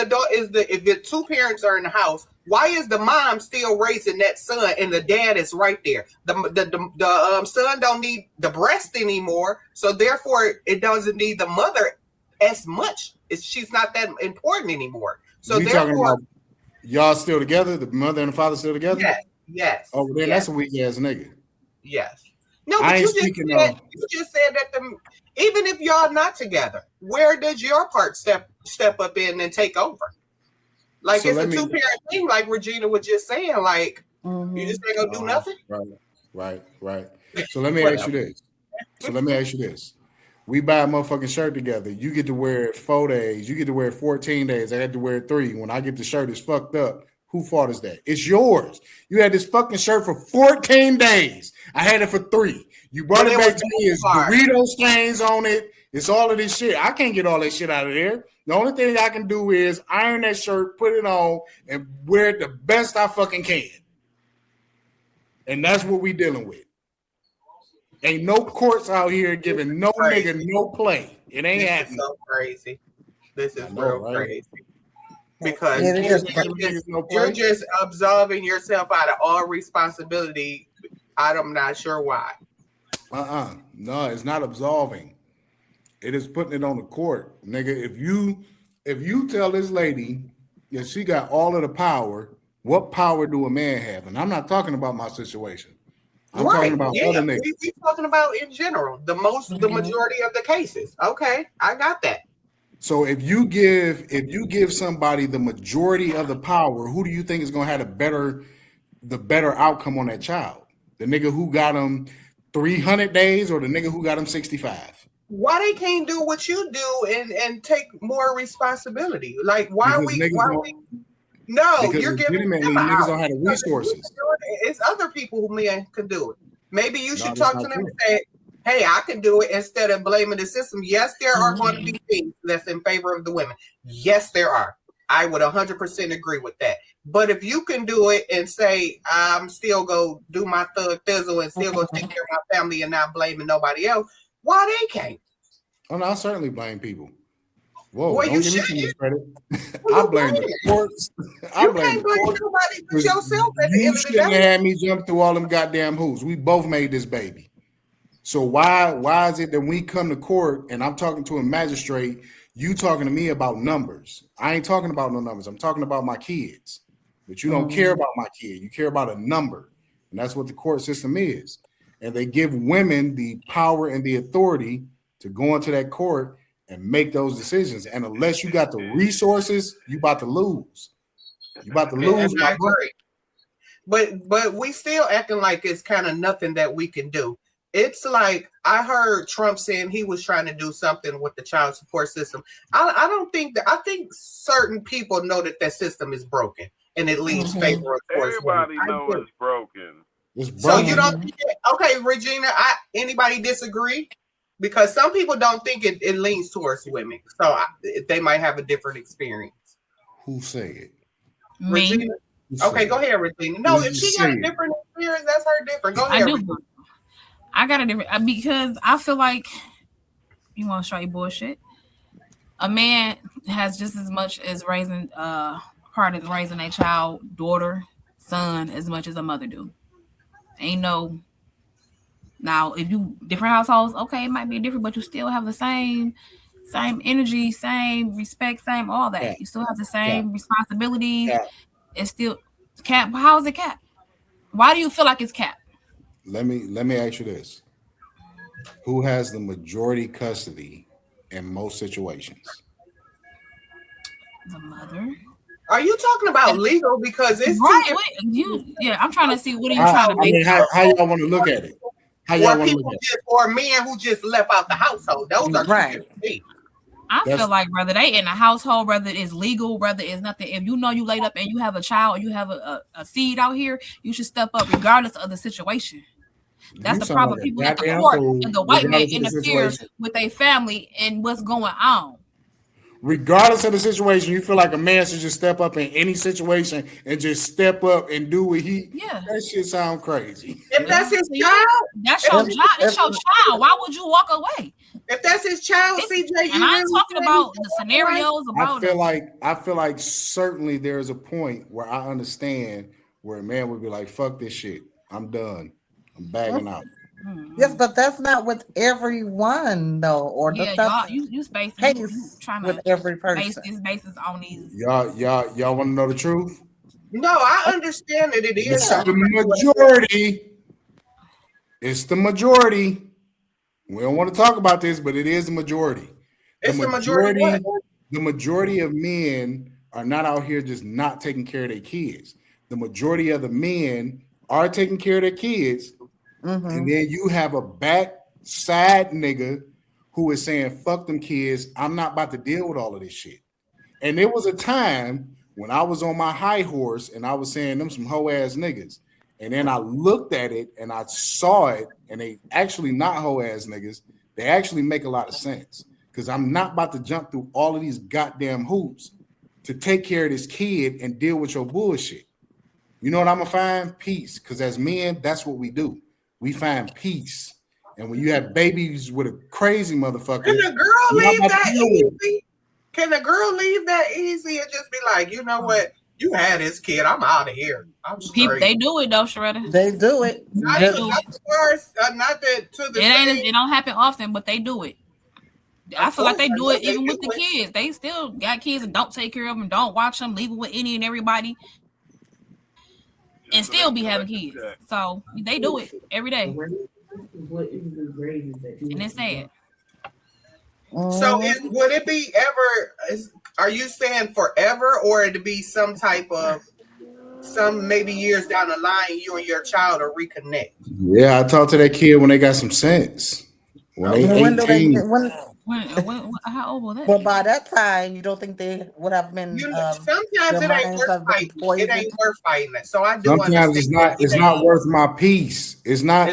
the two parents are in the house, why is the mom still raising that son and the dad is right there? The son don't need the breast anymore, so therefore it doesn't need the mother as much. She's not that important anymore. So you talking therefore, about y'all still together? The mother and the father still together? yes. Oh, then that's a weak ass nigga. Yes. No, I but ain't you just said that even if y'all not together, where does your part step up in and take over? Like So it's a let me- 2-parent thing, like Regina was just saying. Like you just ain't gonna do nothing. Right. So let me ask you this. We buy a motherfucking shirt together. You get to wear it 4 days. You get to wear it 14 days. I had to wear it 3. When I get the shirt, it's fucked up. Who fault is that? It's yours. You had this fucking shirt for 14 days. I had it for 3. You brought it back to me. It's Dorito stains on it. It's all of this shit. I can't get all that shit out of there. The only thing I can do is iron that shirt, put it on, and wear it the best I fucking can. And that's what we dealing with. Ain't no courts out here giving no nigga no play. It ain't This happening. is so crazy. This is I know, real right? crazy. Because It is. you're just absolving yourself out of all responsibility. I'm not sure why. No, it's not absolving. It is putting it on the court, nigga. If you tell this lady that she got all of the power, what power do a man have? And I'm not talking about my situation. I'm talking about other niggas. We talking about in general, the majority of the cases. Okay, I got that. So if you give somebody the majority of the power, who do you think is gonna have the better outcome on that child? The nigga who got him 300 days or the nigga who got him 65? Why they can't do what you do and take more responsibility? Like why Because you're giving them niggas out. don't have the resources. It's other people who men can do it. Maybe you should that's talk not to them true. and say, hey, I can do it, instead of blaming the system. Yes, there are going to be things that's in favor of the women. Yes, there are. I would 100% agree with that. But if you can do it and say, I'm still go do my thug thizzle and still go take care of my family and not blaming nobody else, why they can't? Oh no, I certainly blame people. Whoa, Well, don't you give me too shouldn't. much credit. I blame the courts. I blame can't the blame courts. nobody but yourself at the You end of the shouldn't have day. had me jump through all them goddamn hoops. We both made this baby. So why is it that we come to court and I'm talking to a magistrate, you talking to me about numbers? I ain't talking about no numbers. I'm talking about my kids. But you don't care about my kid. You care about a number. And that's what the court system is. And they give women the power and the authority to go into that court and make those decisions. And unless you got the resources, you about to lose. You about to lose. And I agree. But we still acting like it's kind of nothing that we can do. It's like I heard Trump saying he was trying to do something with the child support system. I don't think that. I think certain people know that system is broken and it leaves favor of course. Everybody knows it's broken. So you don't think it, okay, Regina, anybody disagree? Because some people don't think it leans towards women. So they might have a different experience. Who say it? Regina? Okay, go ahead, Regina. No, if she got a different experience, that's her different. Go ahead, Regina. I got a different, because I feel like you want to straight bullshit. A man has just as much as raising part of raising a child, daughter, son, as much as a mother do. Ain't no. Now, if you different households, okay, it might be different, but you still have the same energy, same respect, same all that. Yeah. You still have the same responsibilities. Yeah. It's still cap. How is it cap? Why do you feel like it's cap? Let me ask you this: who has the majority custody in most situations? The mother. Are you talking about legal? Because it's right. I'm trying to see what are you trying to make. How y'all want to look at it? How y'all want to look at it? Or men who just left out the household. Those are right. I feel like whether they in the household, whether it's legal, whether it's nothing. If you know you laid up and you have a child, or you have a seed out here, you should step up regardless of the situation. That's the problem. People at the court and the white man interfere with their family and what's going on. Regardless of the situation, you feel like a man should just step up in any situation and just step up and do what he. Yeah, that shit sound crazy. If that's his child, that's your child. It's your child. Why would you walk away? If that's his child, CJ, and I'm talking about the scenarios about. I feel like certainly there's a point where I understand where a man would be like, "Fuck this shit. I'm done. I'm bagging out." Yes, but that's not with everyone, though. Or you spacing you trying to with every person. Basis on these. Y'all want to know the truth? No, I understand that it is it's the majority. It's the majority. We don't want to talk about this, but it is the majority. It's the majority. The majority of men are not out here just not taking care of their kids. The majority of the men are taking care of their kids. Mm-hmm. And then you have a backside nigga who is saying, fuck them kids. I'm not about to deal with all of this shit. And there was a time when I was on my high horse and I was saying them some hoe ass niggas. And then I looked at it and I saw it, and they actually not hoe ass niggas. They actually make a lot of sense because I'm not about to jump through all of these goddamn hoops to take care of this kid and deal with your bullshit. You know what I'm gonna find? Peace. Because as men, that's what we do. We find peace. And when you have babies with a crazy motherfucker, can a girl leave that easy? Can a girl leave that easy and just be like, you know what? You had this kid. I'm out of here. I'm straight. They do it though, Shredder. They do it. Not that to the. It don't happen often, but they do it. I feel like they do it even with the kids. They still got kids and don't take care of them, don't watch them, leave it with any and everybody. And still be having kids. So they do it every day. And it's sad. So would it be ever, are you saying forever, or it'd be some type of, maybe years down the line, you and your child will reconnect? Yeah, I talked to that kid when they got some sense. When they 18. How old was that? Well, by that time, you don't think they would have been. Sometimes it ain't worth fighting. It ain't worth fighting. So I do. Sometimes it's not worth my peace. It's not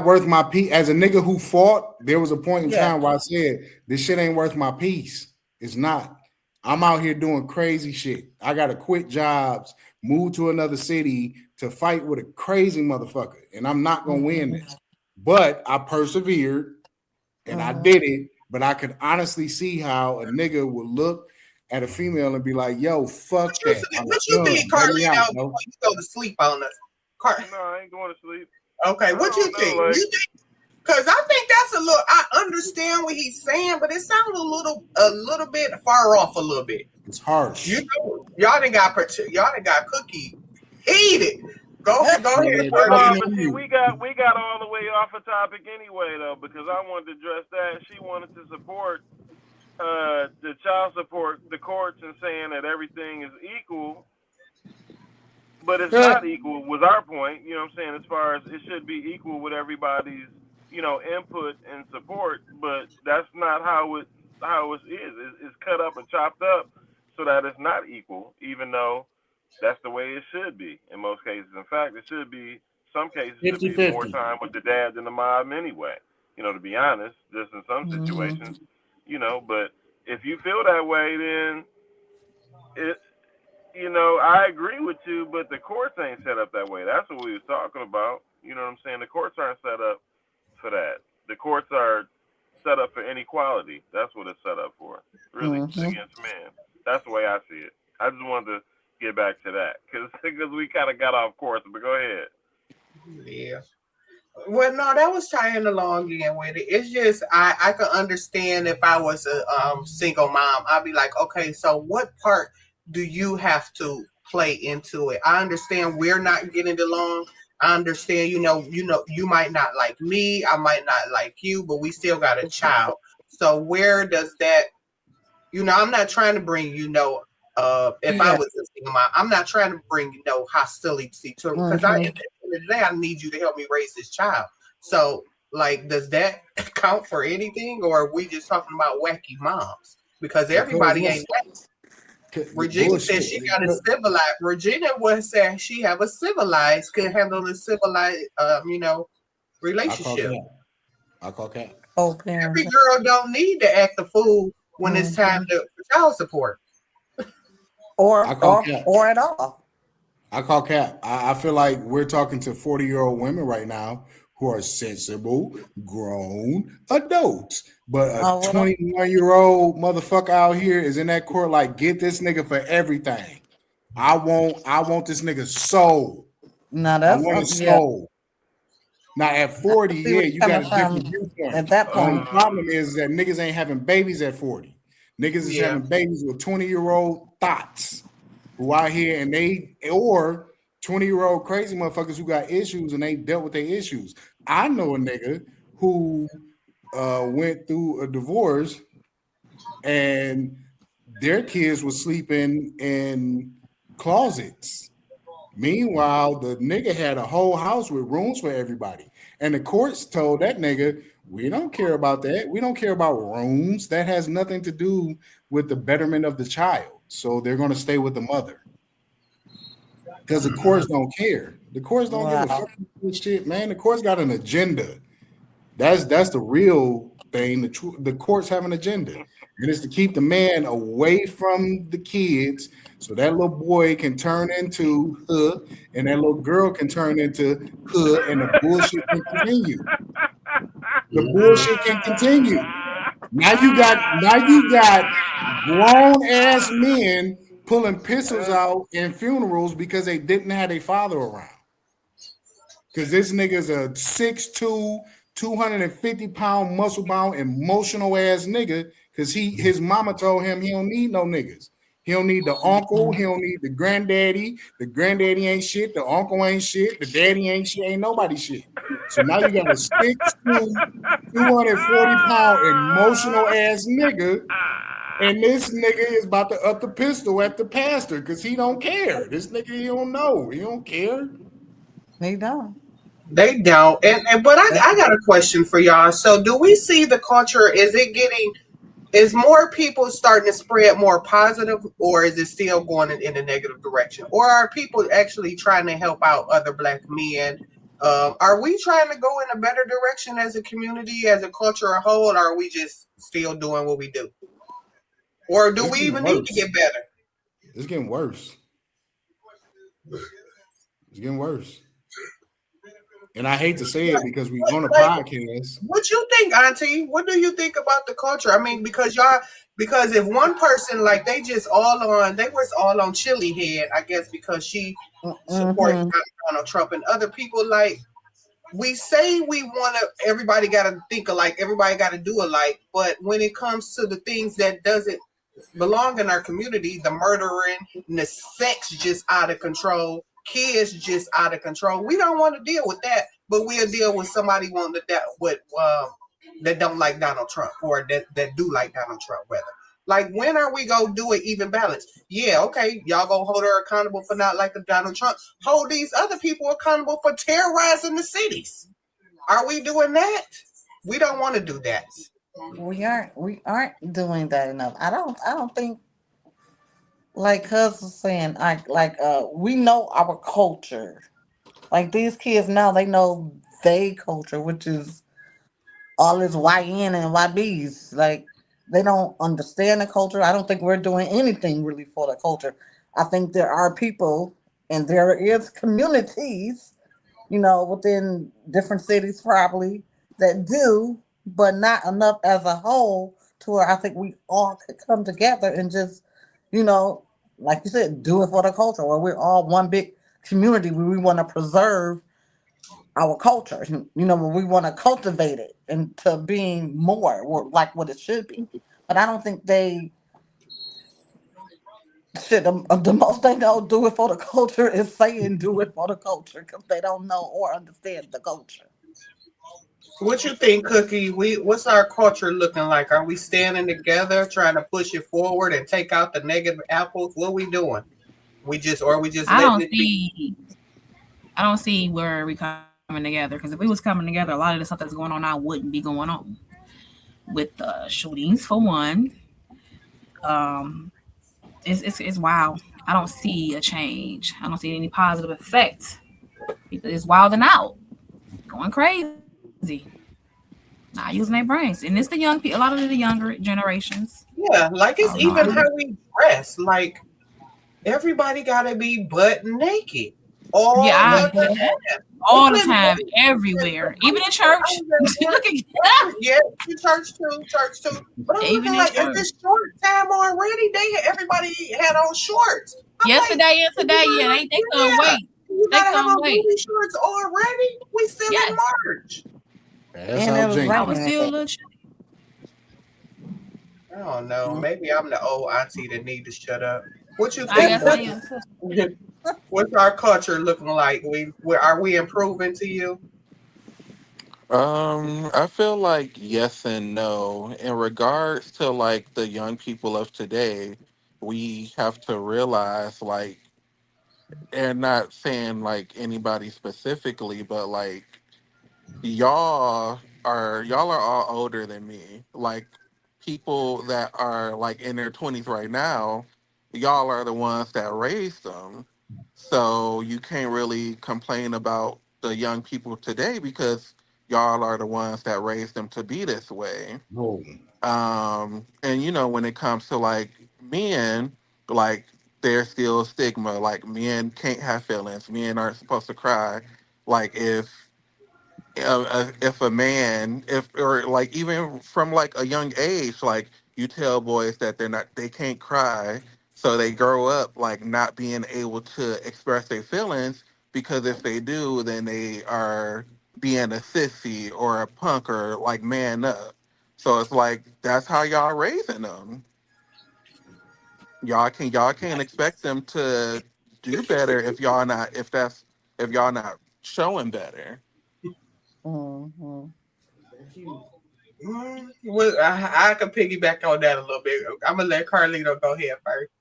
worth my peace. As a nigga who fought, there was a point in time where I said, this shit ain't worth my peace. It's not. I'm out here doing crazy shit. I gotta quit jobs, move to another city to fight with a crazy motherfucker, and I'm not gonna win this. But I persevered. And I did it, but I could honestly see how a nigga would look at a female and be like, yo, fuck that. What you think, Carly, before you go to sleep on us? No, I ain't going to sleep. Okay, what you think? Because I think that's a little, I understand what he's saying, but it sounds a little bit far off a little bit. It's harsh. You know, y'all done got Cookie. Eat it. Go ahead. See, we got all the way off a topic anyway, though, because I wanted to address that. She wanted to support the child support, the courts, and saying that everything is equal, but it's not equal. Was our point, you know what I'm saying? As far as it should be equal with everybody's, input and support, but that's not how it is. It's cut up and chopped up so that it's not equal, even though that's the way it should be in most cases. In fact, it should be, some cases, it should be more time with the dad than the mom anyway, to be honest, just in some situations, but if you feel that way, then I agree with you, but the courts ain't set up that way. That's what we was talking about. You know what I'm saying? The courts aren't set up for that. The courts are set up for inequality. That's what it's set up for, really, against men. That's the way I see it. I just wanted to get back to that because we kind of got off course, but go ahead. Yeah. Well, no, that was trying along again with it. It's just I could understand if I was a single mom. I'd be like, okay, so what part do you have to play into it? I understand we're not getting along. I understand, you might not like me, I might not like you, but we still got a child. So where does that You know, I'm not trying to bring, if I Yeah. was a single mom, I'm not trying to bring, hostility to it because at the end of the day, I need you to help me raise this child. So, like, does that count for anything, or are we just talking about wacky moms? Because everybody ain't wacky. Regina said she got a civilized. Regina was saying she have a civilized, could handle a civilized, relationship. I call cat. Oh, Every girl don't need to act the fool when it's time for child support. Or at all. I call cap. I feel like we're talking to 40-year-old women right now who are sensible, grown adults. But a 21-year-old motherfucker out here is in that court like, get this nigga for everything. I want this nigga soul. No, that's I want his soul. Now at 40, you got a different viewpoint. At that point, the problem is that niggas ain't having babies at 40. Niggas is having babies with 20-year-old thoughts who out here and or 20-year-old crazy motherfuckers who got issues and they dealt with their issues. I know a nigga who went through a divorce and their kids were sleeping in closets. Meanwhile, the nigga had a whole house with rooms for everybody. And the courts told that nigga, we don't care about that. We don't care about rooms. That has nothing to do with the betterment of the child. So they're going to stay with the mother. Because the courts don't care. The courts don't give a fuck with shit, man. The courts got an agenda. That's the real thing. The courts have an agenda. And it's to keep the man away from the kids so that little boy can turn into her and that little girl can turn into her and the bullshit can continue. The bullshit can continue. Now you got grown ass men pulling pistols out in funerals because they didn't have a father around. Because this nigga's a 6'2", 250-pound, muscle-bound, emotional ass nigga. Because his mama told him he don't need no niggas. He don't need the uncle. He don't need the granddaddy. The granddaddy ain't shit. The uncle ain't shit. The daddy ain't shit. Ain't nobody shit. So now you got a 6'2", 240-pound, emotional ass nigga. And this nigga is about to up the pistol at the pastor because he don't care. This nigga, he don't know. He don't care. They don't. They don't. But I got a question for y'all. So do we see the culture? Is more people starting to spread more positive, or is it still going in a negative direction? Or are people actually trying to help out other Black men? Are we trying to go in a better direction as a community, as a culture a whole, or are we just still doing what we do? Or do we even need to get better? It's getting worse. It's getting worse. And I hate to say it because we on a podcast. What you think, Auntie? What do you think about the culture? I mean, because if one person they was all on Chili Head, I guess because she supports Donald Trump, and other people we say we want to. Everybody got to think alike. Everybody got to do alike. But when it comes to the things that doesn't belong in our community, the murdering, the sex just out of control, kids just out of control. We don't want to deal with that, but we'll deal with somebody wanting that don't like Donald Trump, or that do like Donald Trump, rather. When are we gonna do it even balanced? Yeah, okay, y'all gonna hold her accountable for not liking Donald Trump. Hold these other people accountable for terrorizing the cities. Are we doing that? We don't want to do that. We aren't doing that enough. I don't think, like Cuz was saying, we know our culture. Like these kids now, they know their culture, which is all this YN and YBs. Like they don't understand the culture. I don't think we're doing anything really for the culture. I think there are people and there is communities, within different cities probably that do, but not enough as a whole to where I think we all could come together and just, like you said, do it for the culture, where we're all one big community where we want to preserve our culture, where we want to cultivate it into being more like what it should be. But I don't think the most they know do it for the culture is saying do it for the culture because they don't know or understand the culture. What you think, Cookie? What's our culture looking like? Are we standing together, trying to push it forward and take out the negative apples? What are we doing? We just I don't letting it be? I don't see where we coming together. Because if we was coming together, a lot of the stuff that's going on now wouldn't be going on. With shootings for one, it's wild. I don't see a change. I don't see any positive effects. People is wilding out, going crazy, not using their brains, and it's the young people. A lot of the younger generations. Yeah, like it's even how we dress. Like everybody gotta be butt naked all the time, everywhere, even in church. Look at yeah, in church too. But I'm Even looking in like church. it's short time already. Everybody had on shorts. Yesterday, yeah, they couldn't wait. You They gotta have couldn't on wait. booty shorts already. We still in March. That's And how it was Jenkins. I was still a little chilly. I don't know. Maybe I'm the old auntie that need to shut up. What you I guess I think? am. What's our culture looking like? Are we improving to you? I feel like yes and no. In regards to like the young people of today, we have to realize like, and not saying like anybody specifically, but like y'all are all older than me. Like people that are like in their 20s right now, y'all are the ones that raised them. So you can't really complain about the young people today because y'all are the ones that raised them to be this way. No. And you know, when it comes to like men, like there's still stigma. Like men can't have feelings. Men aren't supposed to cry. Like if a man, if or like even from like a young age, like you tell boys that they can't cry, so they grow up like not being able to express their feelings because if they do, then they are being a sissy or a punk or like man up. So it's like that's how y'all raising them. Y'all can't expect them to do better if y'all not showing better. Mhm. Well, I can piggyback on that a little bit. I'm gonna let Carlito go ahead first.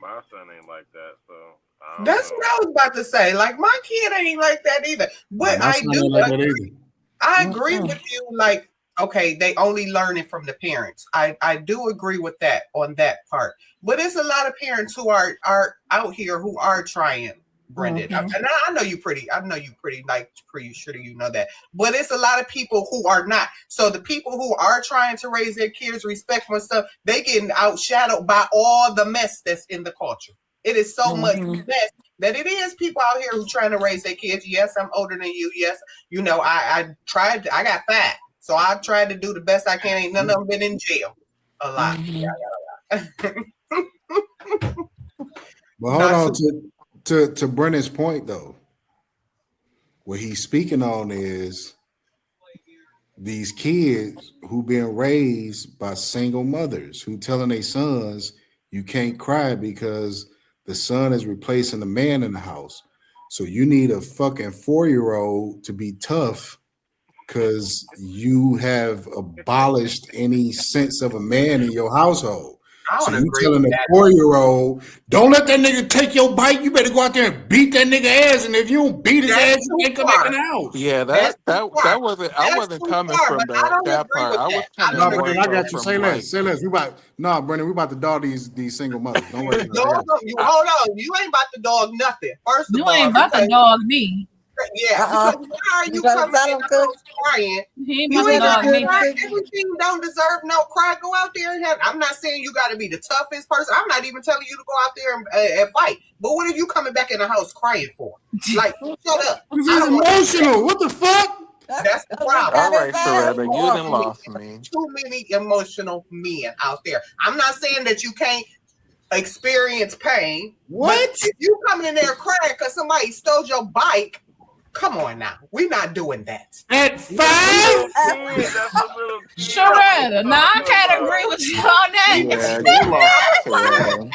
My son ain't like that, so I don't That's know. what I was about to say. Like my kid ain't like that either. But My I son do ain't like that agree. either. I agree with you. Like, okay, they only learn it from the parents. I do agree with that on that part. But it's a lot of parents who are out here who are trying, Brendan. Mhm. And I know you pretty. I know you pretty. Like, pretty sure you know that. But it's a lot of people who are not. So the people who are trying to raise their kids respectful and stuff, they getting outshadowed by all the mess that's in the culture. It is so much mess that it is people out here who trying to raise their kids. Yes, I'm older than you. Yes, you know, I tried. I got 5, so I tried to do the best I can. Ain't none of them been in jail a lot. But hold on to Brennan's point though. What he's speaking on is these kids who being raised by single mothers who telling their sons you can't cry because the son is replacing the man in the house. So you need a fucking 4-year-old to be tough because you have abolished any sense of a man in your household. I So don't you agree telling with a that. 4-year-old, don't let that nigga take your bike. You better go out there and beat that nigga ass. And if you don't beat his That's ass, you too can't come back far. in the house. Yeah, That's that too far. that wasn't I That's wasn't too coming far. from But I don't that agree part. with I was that. I coming don't No, more agree Brendan, I with got that. you. so Say from less. like Say less. Brendan, we about to dog these single mothers. Don't worry. I got Dog, you. you hold on. You ain't about to dog nothing. First of You all, ain't about to because dog me. yeah, because why are You you gotta coming tell in him, the Cook. house crying? He ain't You about to ain't dog gotta me. cry. Everything don't deserve no cry. Go out there and have. I'm not saying you got to be the toughest person. I'm not even telling you to go out there and fight. But what if you coming back in the house crying for? Like, shut up. This I is don't want emotional. What the fuck? That's the problem. all right, Sharetta, you done lost me. Too many emotional men out there. I'm not saying that you can't experience pain. What? But if you coming in there crying because somebody stole your bike, come on now. We're not doing that. At 5? That's a little kid. Sharetta, no, I can't agree with you on that. Yeah, you lost, Sharetta.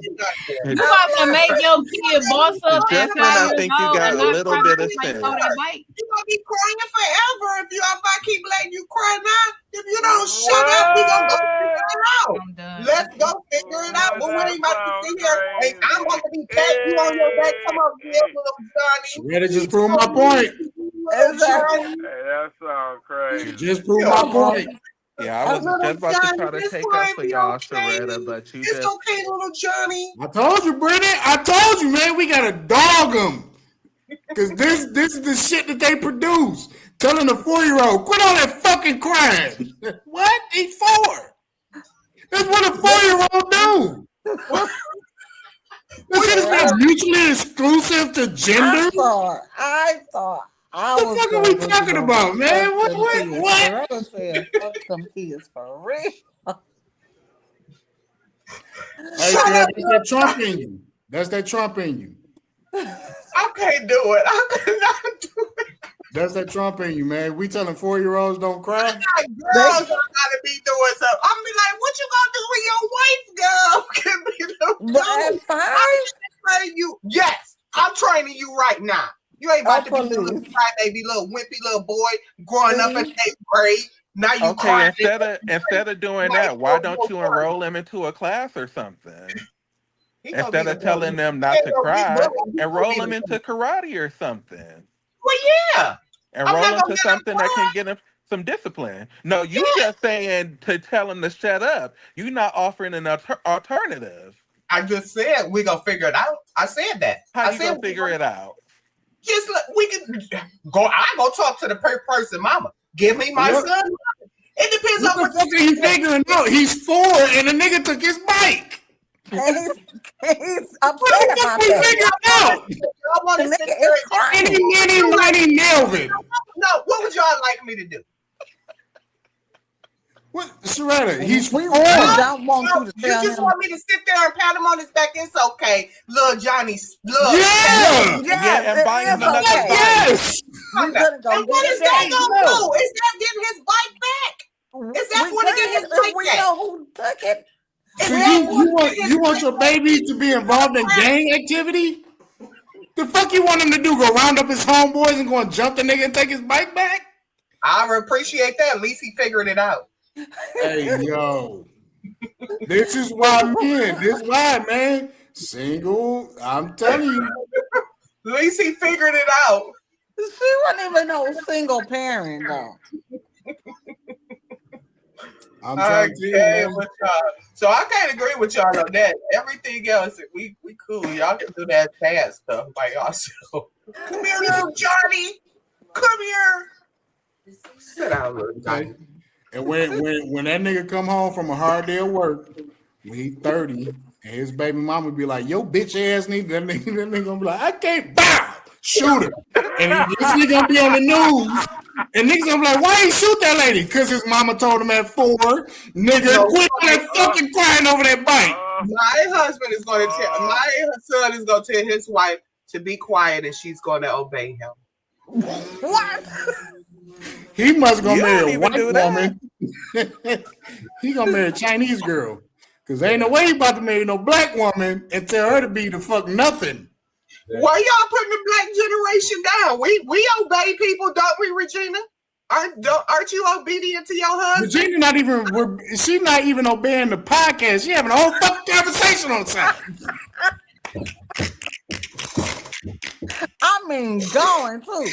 You about to make your kid boss up at Just when I 5 years think you old got and a not little cry bit of like sense. throw that bike? You gonna be crying forever if I keep letting you cry now. If you don't shut up, we gonna go figure it out. I'm done. Let's go figure it out. But we ain't about to sit here. Hey, I'm about to be patting you on your back. Come on, dear little Johnny. Ready? Just prove my point. Exactly. Hey, that sounds crazy. Just prove my point. Yeah, I was just about to try to This take up might for be y'all, okay. Sharetta, but you It's just okay, little Johnny. I told you, Brittany. I told you, man. We gotta dog them because this is the shit that they produce. Telling a 4-year-old, quit all that fucking crying. What? He's 4. That's what a 4-year-old do. This shit is not mutually exclusive to gender. I thought I What the was fuck are we talking about, man? What? Sharetta said, fuck them kids for real. Hey, that's that Trump in you. That's that Trump in you. I can't do it. I cannot do it. That's that Trump in you, man. We telling 4-year-olds don't cry. Girls don't gotta be doing something. I'm be like, what you gonna do when your wife girl can be the But I'm training you. Yes, I'm training you right now. You ain't about to be a little crybaby, little wimpy little boy growing up in 8th grade. Now you okay. crying. Instead of doing that, why don't you enroll them into a class or something? Instead of telling them not to cry, enroll them into karate or something. Well, yeah. Enroll them to something that can get them some discipline. No, you just saying to tell them to shut up. You're not offering an alternative. I just said we gonna figure it out. I said that. How you gonna figure it out? Just look, we can go. I go talk to the person, mama. Give me my son. It depends on what the fuck are you figuring out. He's 4 and the nigga took his bike. He's What the fuck we figuring out? I want to sit there Any Melvin. No, what would y'all like me to do? What, Sharetta? He's 4. We don't want you to You tell just him. want me to sit there and pat him on his back. It's okay, little Johnny. Look, Yeah, and buy him another bike. Yes. We better go And what get is it that back. gonna do? Is that getting his bike back? Is that going to get his bike We back? know who took it. So you want your baby to be involved in gang activity? The fuck you want him to do? Go round up his homeboys and go and jump the nigga and take his bike back? I appreciate that. At least he figured it out. Hey, yo. This is why man. Single. I'm telling you. At least he figured it out. She wasn't even no single parent though. I'm trying to Okay, with y'all. So I can't agree with y'all on that. Everything else, we cool. Y'all can do that fast stuff by yourself. Come here, little Johnny. Come here. Sit down, little Johnny. And when that nigga come home from a hard day of work, when he 30, and his baby mama be like, yo, bitch ass nigga, that nigga gonna be like, I can't bow, shoot her. And this nigga gonna be on the news. And niggas gonna be like, why he shoot that lady? Because his mama told him at 4, nigga, quit that fucking crying over that bike. My husband is going to tell, my son is going to tell his wife to be quiet and she's going to obey him. What? He must gonna You don't marry a even white do that. woman. He gonna marry a Chinese girl. Cause ain't no way he about to marry no black woman and tell her to be the fuck nothing. Why y'all putting the black generation down? We obey people, don't we, Regina? Aren't you obedient to your husband? Regina she's not even obeying the podcast. She having a whole fucking conversation on time. I mean, going too.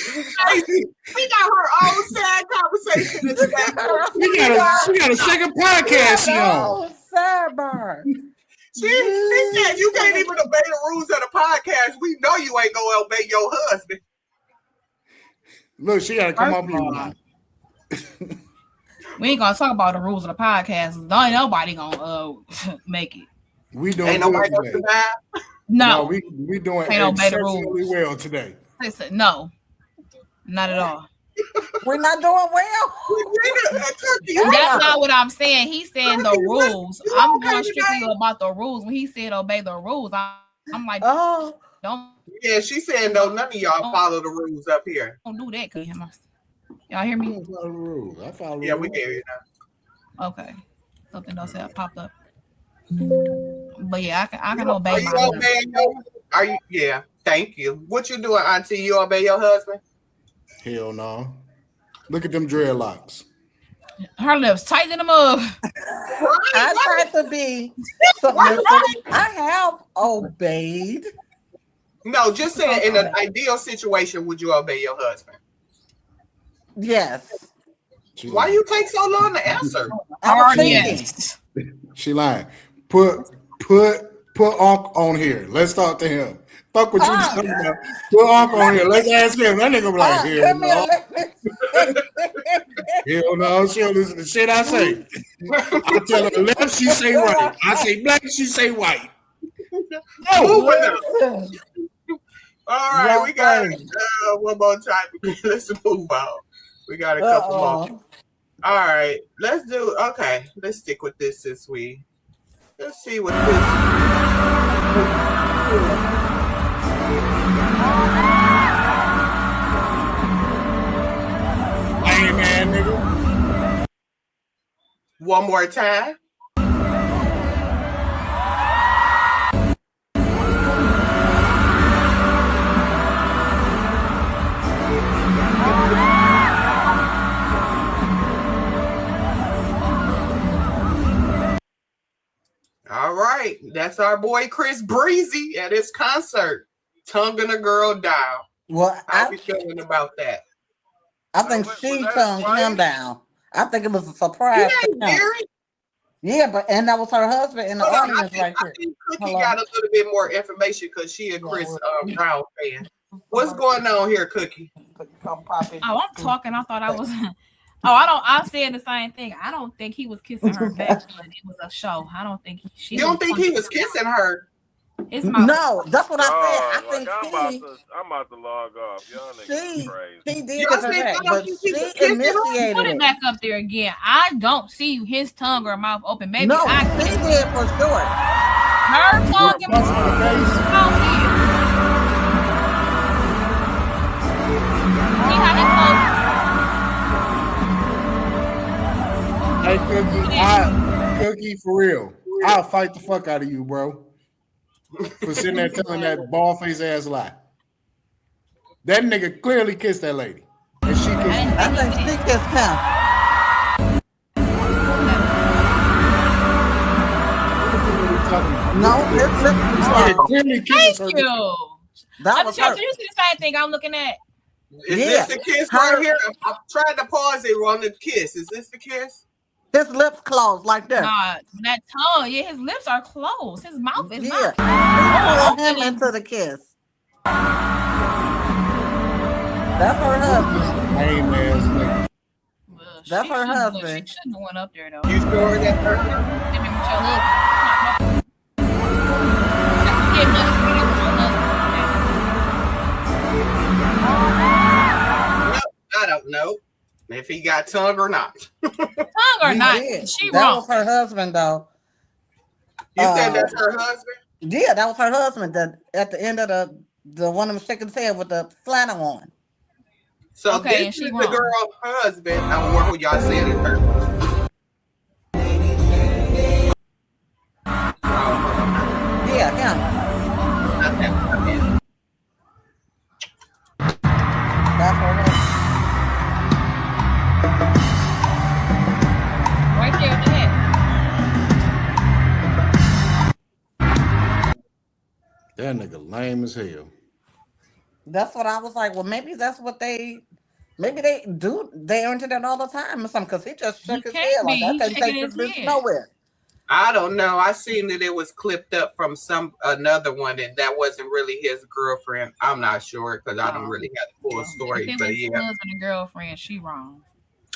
We got her own sad conversation. She got a second podcast she on. Sidebar. She said you can't even obey the rules of the podcast. We know you ain't gonna obey your husband. Look, she gotta come up here. We ain't gonna talk about the rules of the podcast. Ain't nobody gonna make it. We doing Ain't nobody good gonna today. survive. No, we doing Can't obey the exceptionally well today. no, not at all. We're not doing well. That's not what I'm saying. He's saying the rules. I'm going strictly about the rules. When he said obey the rules, I'm like, oh, don't. Yeah, she's saying no. None of y'all follow the rules up here. Don't do that, cause y'all hear me? I follow the rules. I follow the Yeah, we rules. hear you now. Okay, something else that popped up. But yeah, I can Are obey you my husband. obeying your? Are you? Yeah. Thank you. What you doing, Auntie? You obey your husband? Hell no. Look at them dreadlocks. Her lips tight in the mug. I tried to be submissive. I have obeyed. No, just saying. In an ideal situation, would you obey your husband? Yes. Why you take so long to answer? I was thinking. Yes. She lying. Put Unc on here. Let's talk to him. Fuck what you talking about. Put Unc on here. Let's ask him. That nigga be like, hell no. Hell no. She don't listen to shit I say. I tell her left, she say right. I say black, she say white. No. All right, we got one more time. Let's move on. We got a couple more. All right, let's do. Okay, let's stick with this since let's see what this. Lame man, nigga. One more time. All right, that's our boy Chris Breezy at his concert, tonguing a girl down. Well, how you feeling about that? I think she tongued him down. I think it was a surprise. Yeah, but and that was her husband in the audience right there. I think Cookie got a little bit more information because she a Chris Brown fan. What's going on here, Cookie? Oh, I'm talking. I thought I was. I said the same thing. I don't think he was kissing her back, but it was a show. I don't think You don't think he was kissing her? No, that's what I said. I think I'm about to log off. Y'all niggas crazy. He did kiss her back, but she initiated Put it back up there again. I don't see his tongue or mouth open. Maybe no, I he did for sure. Her tongue and Hey, Cookie, for real. I'll fight the fuck out of you, bro. For sitting there telling that bald face ass lie. That nigga clearly kissed that lady. And she kissed him. I think she kissed him. No, clearly kisses her. Thank you. That was her. You see the same thing I'm looking at. Is this the kiss right here? I'm trying to pause it on the kiss. Is this the kiss? His lips closed like that. Nah, that tongue. Yeah, his lips are closed. His mouth is not. Pull him into the kiss. That's her husband. Lame ass nigga. That's her husband. She shouldn't have went up there though. You sure that's her I don't know if he got tongue or not. Tongue or not, she that wrong. was her husband, though. You said that's her husband? Yeah, that was her husband. At the end of the one of them shaking his head with the flannel on. So this is the girl's husband. I don't know who y'all said it first. Yeah, him. That's her husband. Right there at the head. That nigga lame as hell. That's what I was like. Well, maybe that's what they do. They into that all the time or something. Because he just shook his head like that. They take this bitch nowhere. I don't know. I seen that it was clipped up from another one, and that wasn't really his girlfriend. I'm not sure because I don't really have the full story. If it But was yeah, husband and girlfriend, she wrong.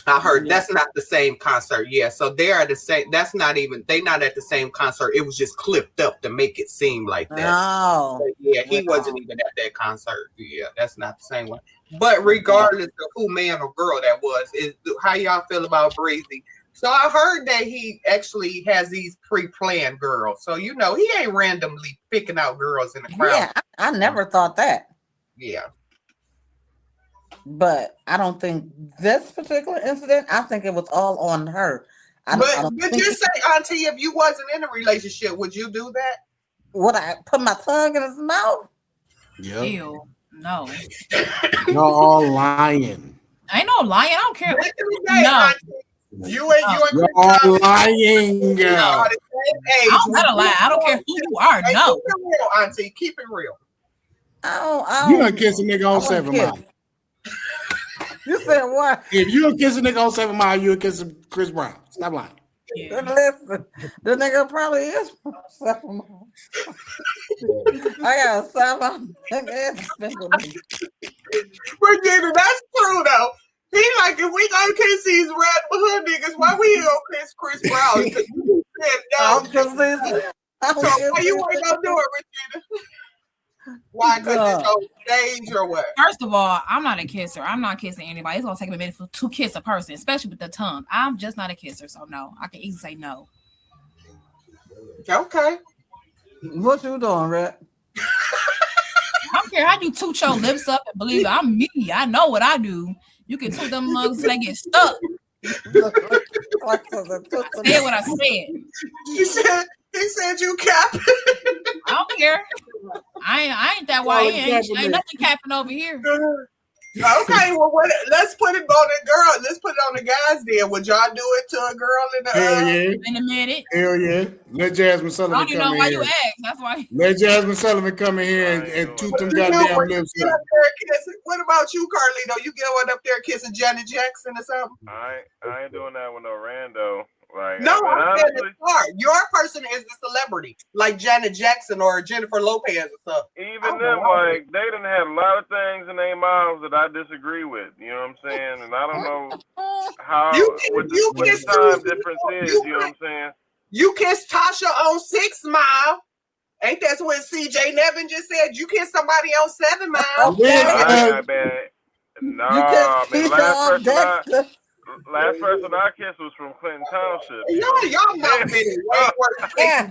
I heard that's not the same concert. Yeah, so they are the same. That's not even. They not at the same concert. It was just clipped up to make it seem like that. Oh, but yeah, he wasn't even at that concert. Yeah, that's not the same one. But regardless of who man or girl that was, is how y'all feel about Breezy? So I heard that he actually has these pre-planned girls. So he ain't randomly picking out girls in the crowd. Yeah, I never thought that. Yeah. But I don't think this particular incident, I think it was all on her. But just say, Auntie, if you wasn't in a relationship, would you do that? Would I put my tongue in his mouth? Yep. Ew, no. Y'all all lying. I ain't no lying. I don't care. Back in the day, No. Auntie, you and You're all lying. y'all I the same age. don't gotta lie. I don't care who you are. Hey, No. keep it real, Auntie. Keep it real. You done kiss a nigga on 7 Mile. You said what? If you don't kiss a nigga on 7 Mile, you'll kiss Chris Brown. Stop lying. Yeah. Listen, the nigga probably is from 7 Mile. I got 7 Regina, that's true though. He like, if we gonna kiss these red hood niggas, why we gonna kiss Chris Brown? Because you said no. So why you ain't gonna do it, Regina? Why? Because it's on stage or what? First of all, I'm not a kisser. I'm not kissing anybody. It's gonna take me a minute to kiss a person, especially with the tongue. I'm just not a kisser, so no. I can easily say no. Okay. What you doing, Red? I don't care how you toot your lips up and believe it. I'm me. I know what I do. You can toot them mugs till they get stuck. Say what I said. He said you cap. I don't care. I ain't that YN. Ain't nothing capping over here. Okay, well, let's put it on the girl. Let's put it on the guys then. Would y'all do it to a girl in the Hell yeah. In a minute. Hell yeah. Let Jasmine I Sullivan don't even know come why in you here. asked. That's why. Let Jasmine Sullivan come in here and toot them goddamn lips up. What about you, Carlito? You get one up there kissing Janet Jackson or something? I ain't doing that with no rando. Like, No, I mean, I'm saying honestly, the star. Your person is the celebrity, like Janet Jackson or Jennifer Lopez or something. even them, like, they done had a lot of things in their mouths that I disagree with. You know what I'm saying? And I don't know how what the time difference is. You know what I'm saying? You kissed Tasha on 6 Mile. Ain't that what CJ Nevin just said? You kissed somebody on 7 Mile. I bet. Nah, man. Last person I kissed was from Clinton Township. Y'all mouth been way worse. I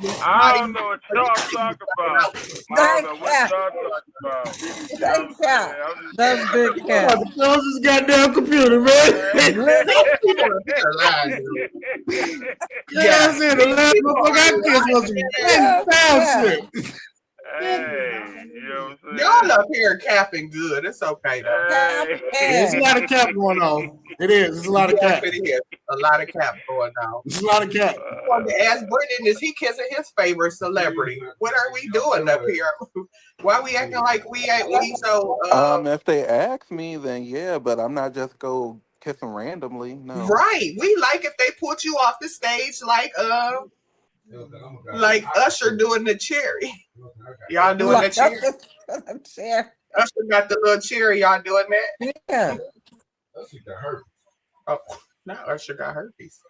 don't know what y'all talking about. I don't know what y'all talking about. That's big cat. Close this goddamn computer, man. Yeah, I said the last motherfucker I kissed was from Clinton Township. Hey, you know what I'm saying? Y'all up here capping good. It's okay though. There's a lot of cap going on. It is. There's a lot of cap. A lot of cap going on. There's a lot of cap. I wanted to ask Brendan, is he kissing his favorite celebrity? What are we doing up here? Why we acting like we so? If they ask me, then yeah, but I'm not just go kiss them randomly. No. Right. We like if they put you off the stage like Usher doing the cherry. Y'all doing the cherry? Usher got the little cherry. Y'all doing that? Yeah. Usher got herpes. Oh, now Usher got herpes.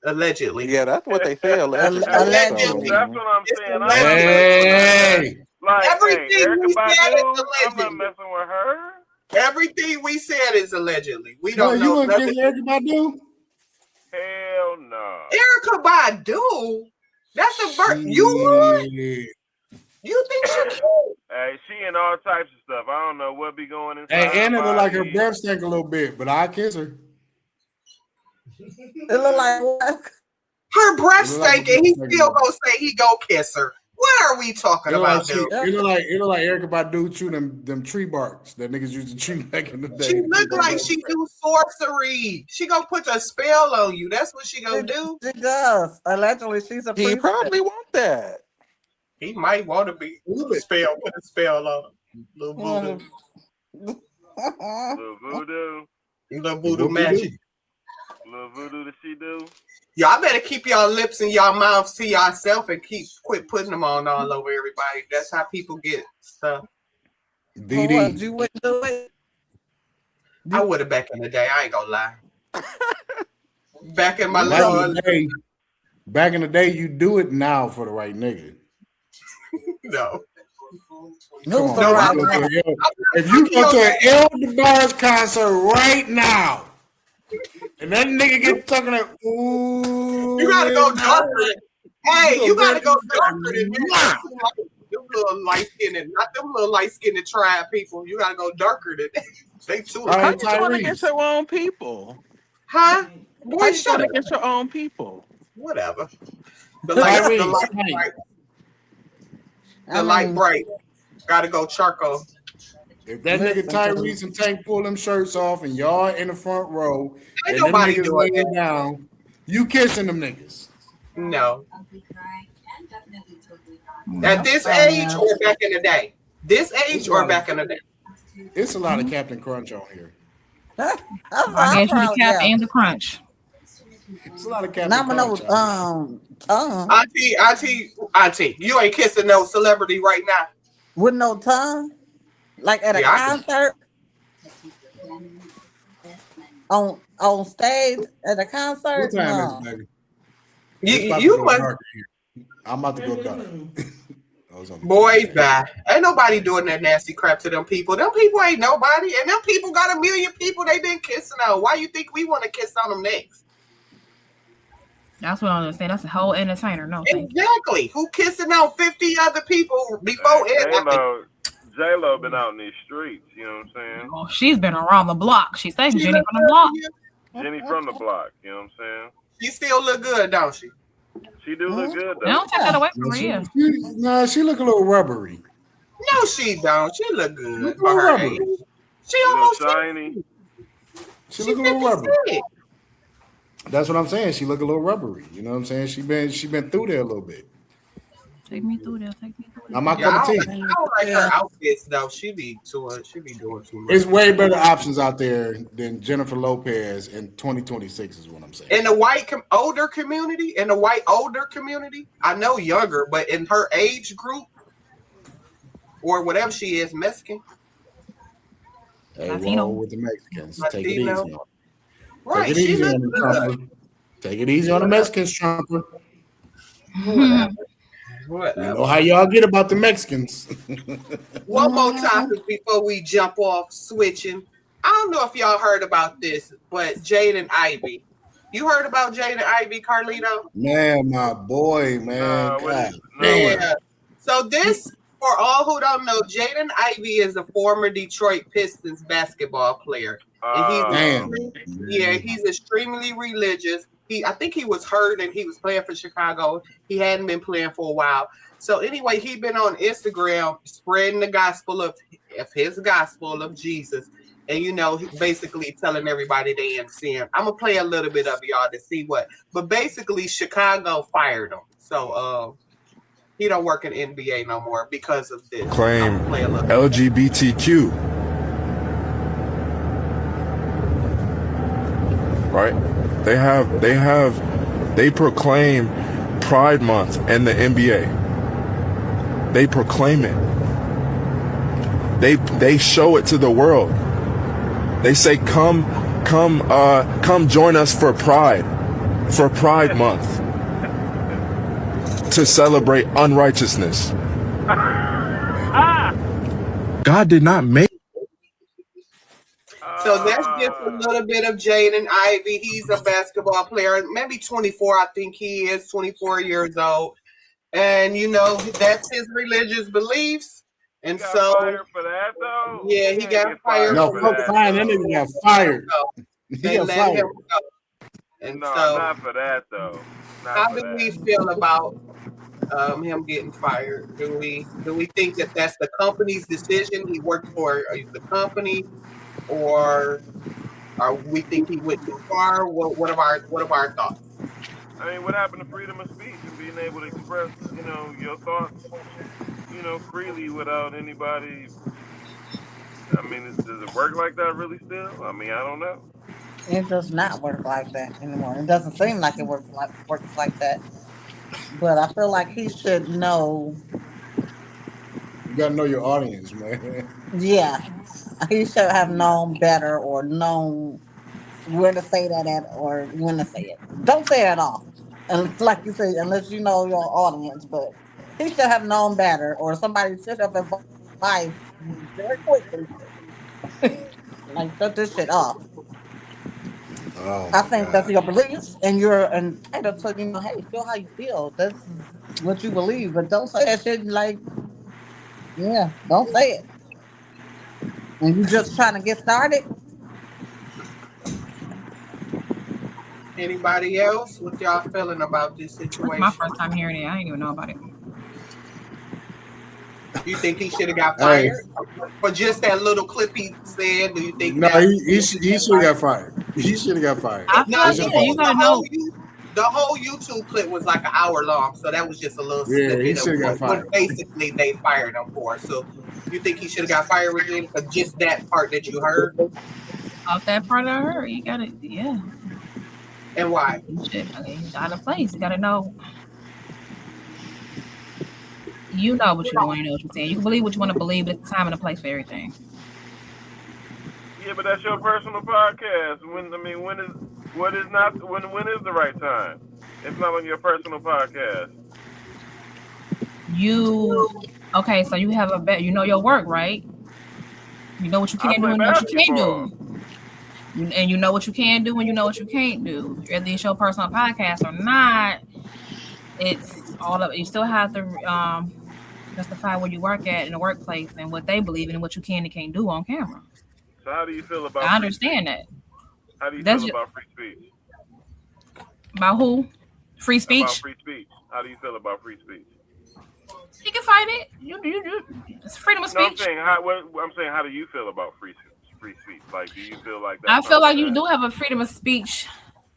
Allegedly. Yeah, that's what they say. Allegedly. Allegedly. That's what I'm saying. Hey. Like, Everything we said is I'm not allegedly. messing with her. Everything we said is allegedly. We No, don't you know want to kiss nothing. Erykah Badu? Hell no. Erykah Badu. That's a bird. You would? You think she could? Hey, she in all types of stuff. I don't know what be going inside. Hey, and it look like her body. breath stink a little bit, but I kiss her. It look like what? Her breath It look like stinking. He her still gonna say he go kiss her. What are we talking It look about, like, dude? it look like Erykah Badu chew them tree barks that niggas used to chew back in the day. She look like she do sorcery. She gonna put a spell on you. That's what she gonna do. She does. Allegedly, she's a He priestess. probably want that. He might want to be put a spell on him. Little voodoo. Little voodoo. Little voodoo magic. Little voodoo that she do. Y'all better keep y'all lips and y'all mouths to yourself and quit putting them on all over everybody. That's how people get stuff. DD. You wouldn't do it? I would have back in the day. I ain't gonna lie. Back in my Back in the day, you do it now for the right nigga. No. Come on, if you go to an El DeBarge concert right now, and that nigga get talking like, ooh, you gotta go darker. Hey, you gotta go darker than that. Them little light skinned, not them little light skinned tribe people. You gotta go darker than that. They too. How you want to get your own people? Huh? Boy, How you shut going up. against your own people? Whatever. The light bright. The light bright. Gotta go charcoal. If that nigga Tyrese and Tank pull them shirts off and y'all in the front row Ain't and them nobody niggas doing laying that. down, you kissing them niggas. No. At this age or back in the day? This age or back in the day? It's a lot of Captain Crunch on here. I guess you the cap and the crunch. It's a lot of Captain Now Crunch. Auntie, you ain't kissing no celebrity right now. With no tongue? Like at a concert? On stage at a concert? What time No. is it, baby? You must. I'm about to go dark. Boy, bye. Ain't nobody doing that nasty crap to them people. Them people ain't nobody. And them people got a million people they been kissing on. Why you think we want to kiss on them next? That's what I'm gonna say. That's a whole entertainer. No, thank you. Exactly. Who kissing on 50 other people before it? J-Lo been out in these streets, you know what I'm saying? Oh, she's been around the block. She's saying Jenny from the block. Jenny from the block, you know what I'm saying? She still look good, don't she? She do look good, though. Don't take that away from her. Nah, she look a little rubbery. No, she don't. She look good Look a for little her rubbery. age. She almost shiny. She look a little rubbery. That's what I'm saying. She look a little rubbery. You know what I'm saying? She been through there a little bit. Take me through there. Take me through there. I'm not gonna I take. don't like her outfits though. She be doing too much. There's way better options out there than Jennifer Lopez in 2026 is what I'm saying. In the white older community, I know younger, but in her age group or whatever she is, Mexican. Hey, Latino. roll with the Mexicans. Latino. Take it easy. On Right, Take it she easy look on the good. Trumper. Take it easy on the Mexicans, Trumper. Whatever. You know how y'all get about the Mexicans. One more topic before we jump off switching. I don't know if y'all heard about this, but Jaden Ivey. You heard about Jaden Ivey, Carlito? Man, my boy, man. God damn. Yeah. So this, for all who don't know, Jaden Ivey is a former Detroit Pistons basketball player. And he's extremely religious. I think he was hurt and he was playing for Chicago. He hadn't been playing for a while. So anyway, he'd been on Instagram spreading the gospel of his gospel of Jesus. And, you know, basically telling everybody they in sin. I'm going to play a little bit of y'all to see what. But basically, Chicago fired him. So he don't work in NBA no more because of this. Claim LGBTQ. Right? They proclaim Pride Month and the NBA. They proclaim it. They show it to the world. They say, come join us for Pride Month to celebrate unrighteousness. God did not make. So that's just a little bit of Jaden Ivey. He's a basketball player, maybe 24, I think he is, 24 years old. And, you know, that's his religious beliefs. And so, fired for that, though? Yeah, he got fired. No, fuck fine. That nigga got fired. He They got let fired. him go. And No, so, not for that, though. how do we feel about him getting fired? Do we think that that's the company's decision? He worked for the company, or we think he went too far? What are our thoughts? I mean, what happened to freedom of speech and being able to express, you know, your thoughts, you know, freely without anybody? I mean, does it work like that really still? I mean, I don't know. It does not work like that anymore. It doesn't seem like it works like that. But I feel like he should know. You gotta know your audience, man. Yeah, he should have known better, or known where to say that at, or when to say it. Don't say it at all, and like you say, unless you know your audience. But he should have known better, or somebody should have advised very quickly. Like, shut this shit off. Oh, I think that's your beliefs, and you're entitled to, you know, hey, feel how you feel. That's what you believe, but don't say that shit like, yeah, don't say it. And you just trying to get started. Anybody else? What y'all feeling about this It's situation? my first time hearing it. I didn't even know about it. You think he should have got Hey. fired for just that little clip he said? Do you think No, that he should have got fired. He should have got fired. I No, feel They like should've you fired him. gotta know. the whole YouTube clip was like an hour long, so that was just a little Yeah, he snippet should of have got what fired. basically they fired him for. So you think he should have got fired, Regina, for just that part that you heard? Off that part I heard, you gotta, yeah. And why? Shit, I mean, out of place. You gotta know. You know what you're doing. You know what you're saying. You can believe what you want to believe, but it's time and a place for everything. Yeah, but that's your personal podcast. When is the right time? It's not on your personal podcast. Okay, so you have a bet. You know your work, right? You know what you can do and what you can't do. And you know what you can do and you know what you can't do. Whether it's your personal podcast or not, it's all of it. You still have to justify where you work at in the workplace and what they believe in and what you can and can't do on camera. So how do you feel about? I understand that. How do you feel about free speech? About who? Free speech? About free speech. How do you feel about free speech? You can fight it. It's freedom of speech. No, I'm saying how do you feel about free speech? Like, do you feel like that? I feel like you do have a freedom of speech,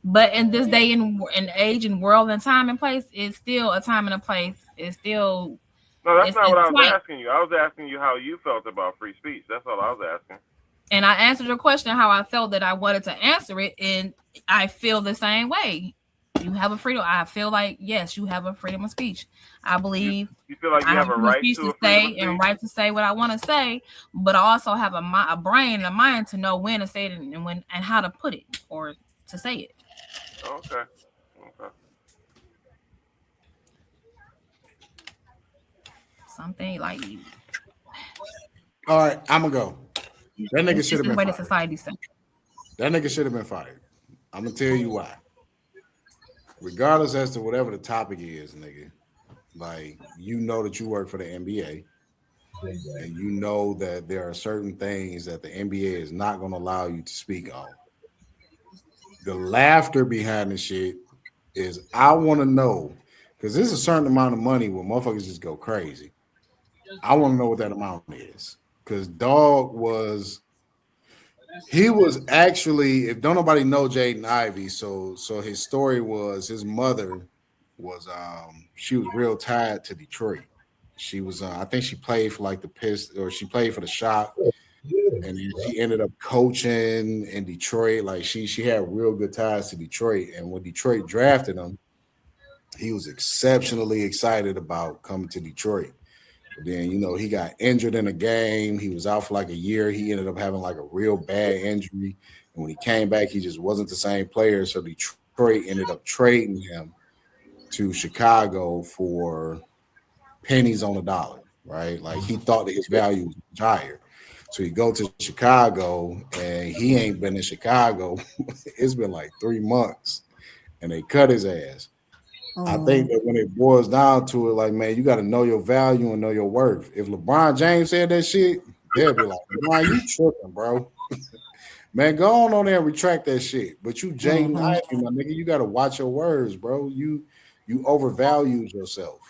but in this day and age and world and time and place, it's still a time and a place. It's still. No, that's not what I was asking you. I was asking you how you felt about free speech. That's all I was asking. And I answered your question how I felt that I wanted to answer it, and I feel the same way. You have a freedom. I feel like, yes, you have a freedom of speech. I believe you feel like you have a right to say and right to say what I want to say, but I also have a brain and a mind to know when to say it and when and how to put it or to say it. Okay. Something like. All right, I'm gonna go. That nigga should have been fired. Society said. That nigga should have been fired. I'm gonna tell you why. Regardless as to whatever the topic is, nigga, like, you know that you work for the NBA, and you know that there are certain things that the NBA is not going to allow you to speak on. The laughter behind the shit is, I want to know, because there's a certain amount of money where motherfuckers just go crazy. I want to know what that amount is, because dog was. He was actually, if don't nobody know Jaden Ivey, so his story was his mother was she was real tied to Detroit. She was I think she played for like the Pistons, or she played for the Shock, and she ended up coaching in Detroit. Like she had real good ties to Detroit, and when Detroit drafted him, he was exceptionally excited about coming to Detroit. Then, he got injured in a game. He was out for like a year. He ended up having like a real bad injury. And when he came back, he just wasn't the same player. So Detroit ended up trading him to Chicago for pennies on the dollar, right? Like, he thought that his value was higher. So he go to Chicago, and he ain't been in Chicago. It's been like 3 months, and they cut his ass. I think that when it boils down to it, like, man, you got to know your value and know your worth. If LeBron James said that shit, they'll be like, LeBron, you tripping, bro. Man, go on there and retract that shit. But you, Jaden Ivey, my nigga, you got to watch your words, bro. You overvalued yourself.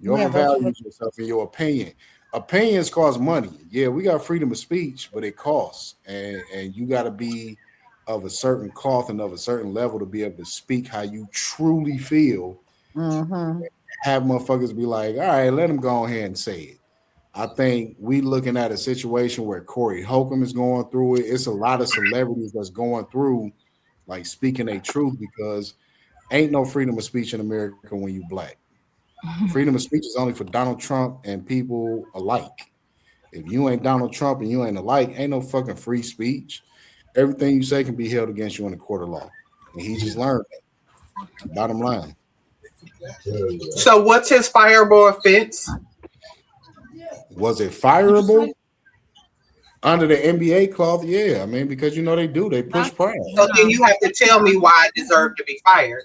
You overvalued yourself in your opinion. Opinions cost money. Yeah, we got freedom of speech, but it costs. And you got to be of a certain cloth and of a certain level to be able to speak how you truly feel. Have motherfuckers be like, all right, let them go ahead and say it. I think we looking at a situation where Corey Holcomb is going through it. It's a lot of celebrities that's going through, like, speaking their truth, because ain't no freedom of speech in America when you black. Freedom of speech is only for Donald Trump and people alike. If you ain't Donald Trump and you ain't alike, ain't no fucking free speech. Everything you say can be held against you in a court of law. And he just learned that. Bottom line. So what's his fireable offense? Was it fireable? Under the NBA cloth, yeah. I mean, because they push pride. So then you have to tell me why I deserve to be fired.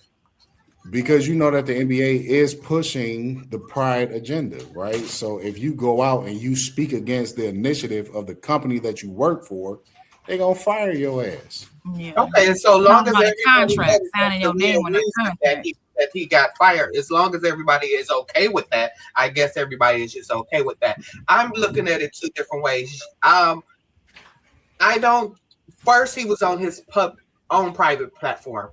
Because you know that the NBA is pushing the pride agenda, right? So if you go out and you speak against the initiative of the company that you work for, they gonna fire your ass. Yeah. Okay, and so long as Talking about a everybody contract, knows signing the your name real on a reason contract. that he got fired, as long as everybody is okay with that, I guess everybody is just okay with that. I'm looking at it two different ways. I don't. First, he was on his own private platform.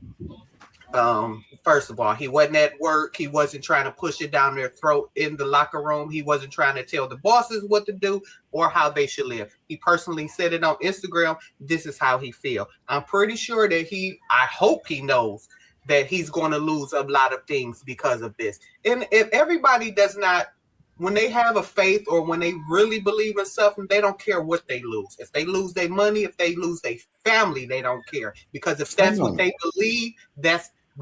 First of all, he wasn't at work. He wasn't trying to push it down their throat in the locker room. He wasn't trying to tell the bosses what to do or how they should live. He personally said it on Instagram. This is how he feel. I'm pretty sure that I hope he knows that he's going to lose a lot of things because of this. And if everybody does not, when they have a faith or when they really believe in something, they don't care what they lose. If they lose their money, if they lose their family, they don't care. Because if that's what they believe,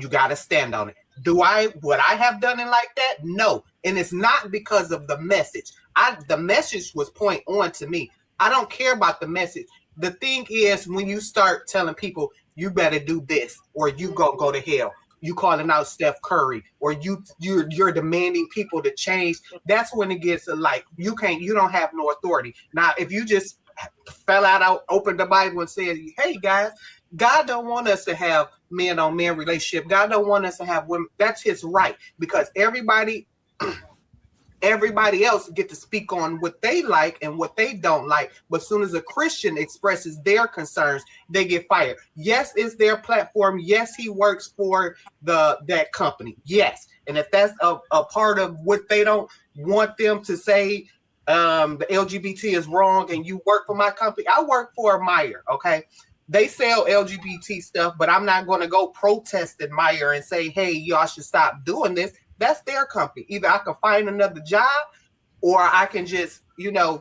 you got to stand on it. Would I have done it like that? No. And it's not because of the message. The message was point on to me. I don't care about the message. The thing is, when you start telling people, you better do this, or you gonna go to hell, you calling out Steph Curry, or you're demanding people to change, that's when it gets like, you don't have no authority. Now, if you just fell out, opened the Bible and said, hey guys, God don't want us to have men on men relationship. God don't want us to have women. That's his right, because everybody else get to speak on what they like and what they don't like. But as soon as a Christian expresses their concerns, they get fired. Yes, it's their platform. Yes, he works for that company. Yes. And if that's a part of what they don't want them to say, the LGBT is wrong and you work for my company. I work for Meyer, okay? They sell LGBT stuff, but I'm not going to go protest at Meyer and say, hey, y'all should stop doing this. That's their company. Either I can find another job, or I can just, I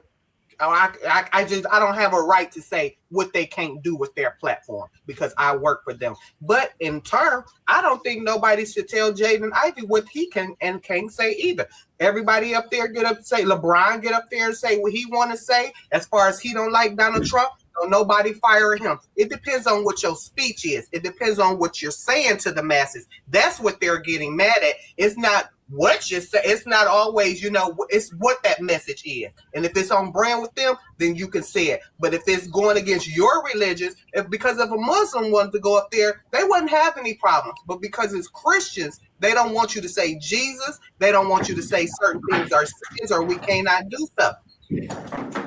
don't have a right to say what they can't do with their platform because I work for them. But in turn, I don't think nobody should tell Jaden Ivey what he can and can't say either. Everybody up there get up and say, LeBron get up there and say what he want to say as far as he don't like Donald Trump. Don't nobody fire him. It depends on what your speech is. It depends on what you're saying to the masses. That's what they're getting mad at. It's not what you say. It's not always, it's what that message is. And if it's on brand with them, then you can say it. But if it's going against your religions, because if a Muslim wanted to go up there, they wouldn't have any problems. But because it's Christians, they don't want you to say Jesus. They don't want you to say certain things are sins or we cannot do stuff.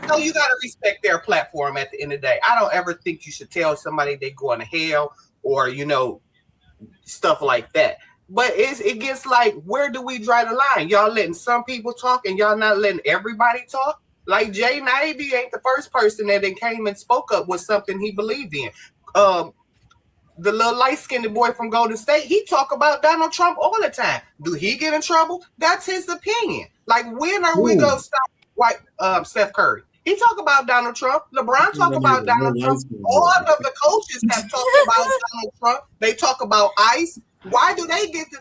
So you got to respect their platform at the end of the day. I don't ever think you should tell somebody they're going to hell or, stuff like that. But it gets like, where do we draw the line? Y'all letting some people talk and y'all not letting everybody talk? Like Jaden Ivey ain't the first person that came and spoke up with something he believed in. The little light-skinned boy from Golden State, he talk about Donald Trump all the time. Do he get in trouble? That's his opinion. Like, when are we going to stop Steph Curry? He talk about Donald Trump. LeBron talk about Donald Trump. All of the coaches have talked about Donald Trump. They talk about ICE. Why do they get to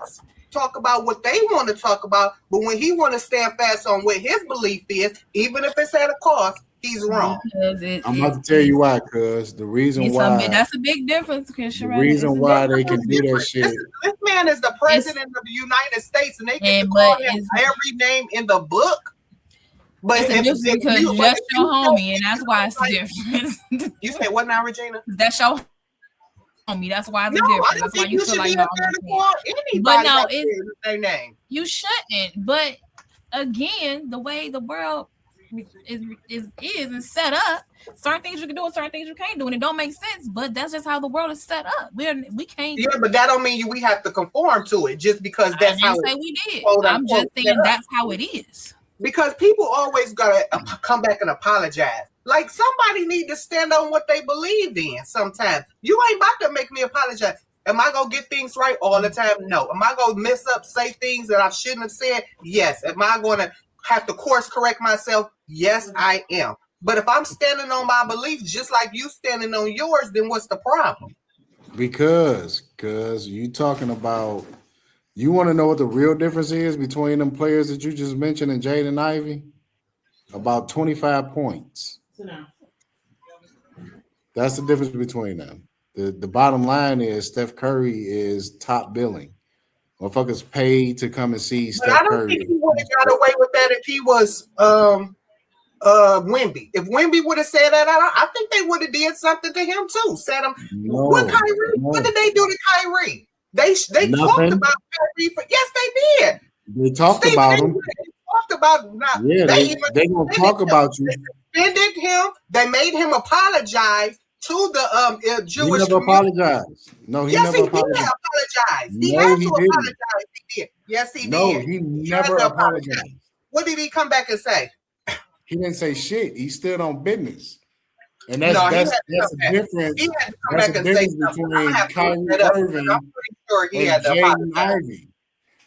talk about what they want to talk about? But when he want to stand fast on what his belief is, even if it's at a cost, he's wrong. I'm about to tell you why, cuz the reason why that's a big difference. The reason why they can do that shit. This man is the president of the United States, and they get to call him every name in the book. But it's a difference because that's your homie, and that's why it's different. You say what now, Regina? That's your homie. That's why it's different. That's why you feel like but no, it's their name. You shouldn't. But again, the way the world is set up, certain things you can do and certain things you can't do, and it don't make sense. But that's just how the world is set up. We can't. Yeah, but that don't mean we have to conform to it just because that's how. Say we did. I'm just saying that's how it is. Because people always gotta come back and apologize. Like, somebody need to stand on what they believe in sometimes. You ain't about to make me apologize. Am I gonna get things right all the time? No. Am I gonna mess up, say things that I shouldn't have said? Yes. Am I gonna have to course correct myself? Yes, I am. But if I'm standing on my beliefs just like you standing on yours, then what's the problem? Because you talking about, you want to know what the real difference is between them players that you just mentioned and Jaden Ivey? About 25 points. That's the difference between them. The bottom line is Steph Curry is top billing. Motherfuckers paid to come and see Steph Curry. I don't think he would have got away with that if he was Wemby. If Wemby would have said that, I think they would have did something to him too. Said him. What Kyrie? What did they do to Kyrie? They talked about Kyrie. Yes, they did. They talked about him. They talked about. Yeah, they gonna talk about you. They suspended him. They made him apologize to the Jewish. He never apologized. No, he never apologized. Did apologize. He had to apologize. He did. Yes, he did. No, he never apologized. What did he come back and say? He didn't say shit. He stood on business. And that's a difference. That's a difference between Kyrie Irving and Jaden Ivey.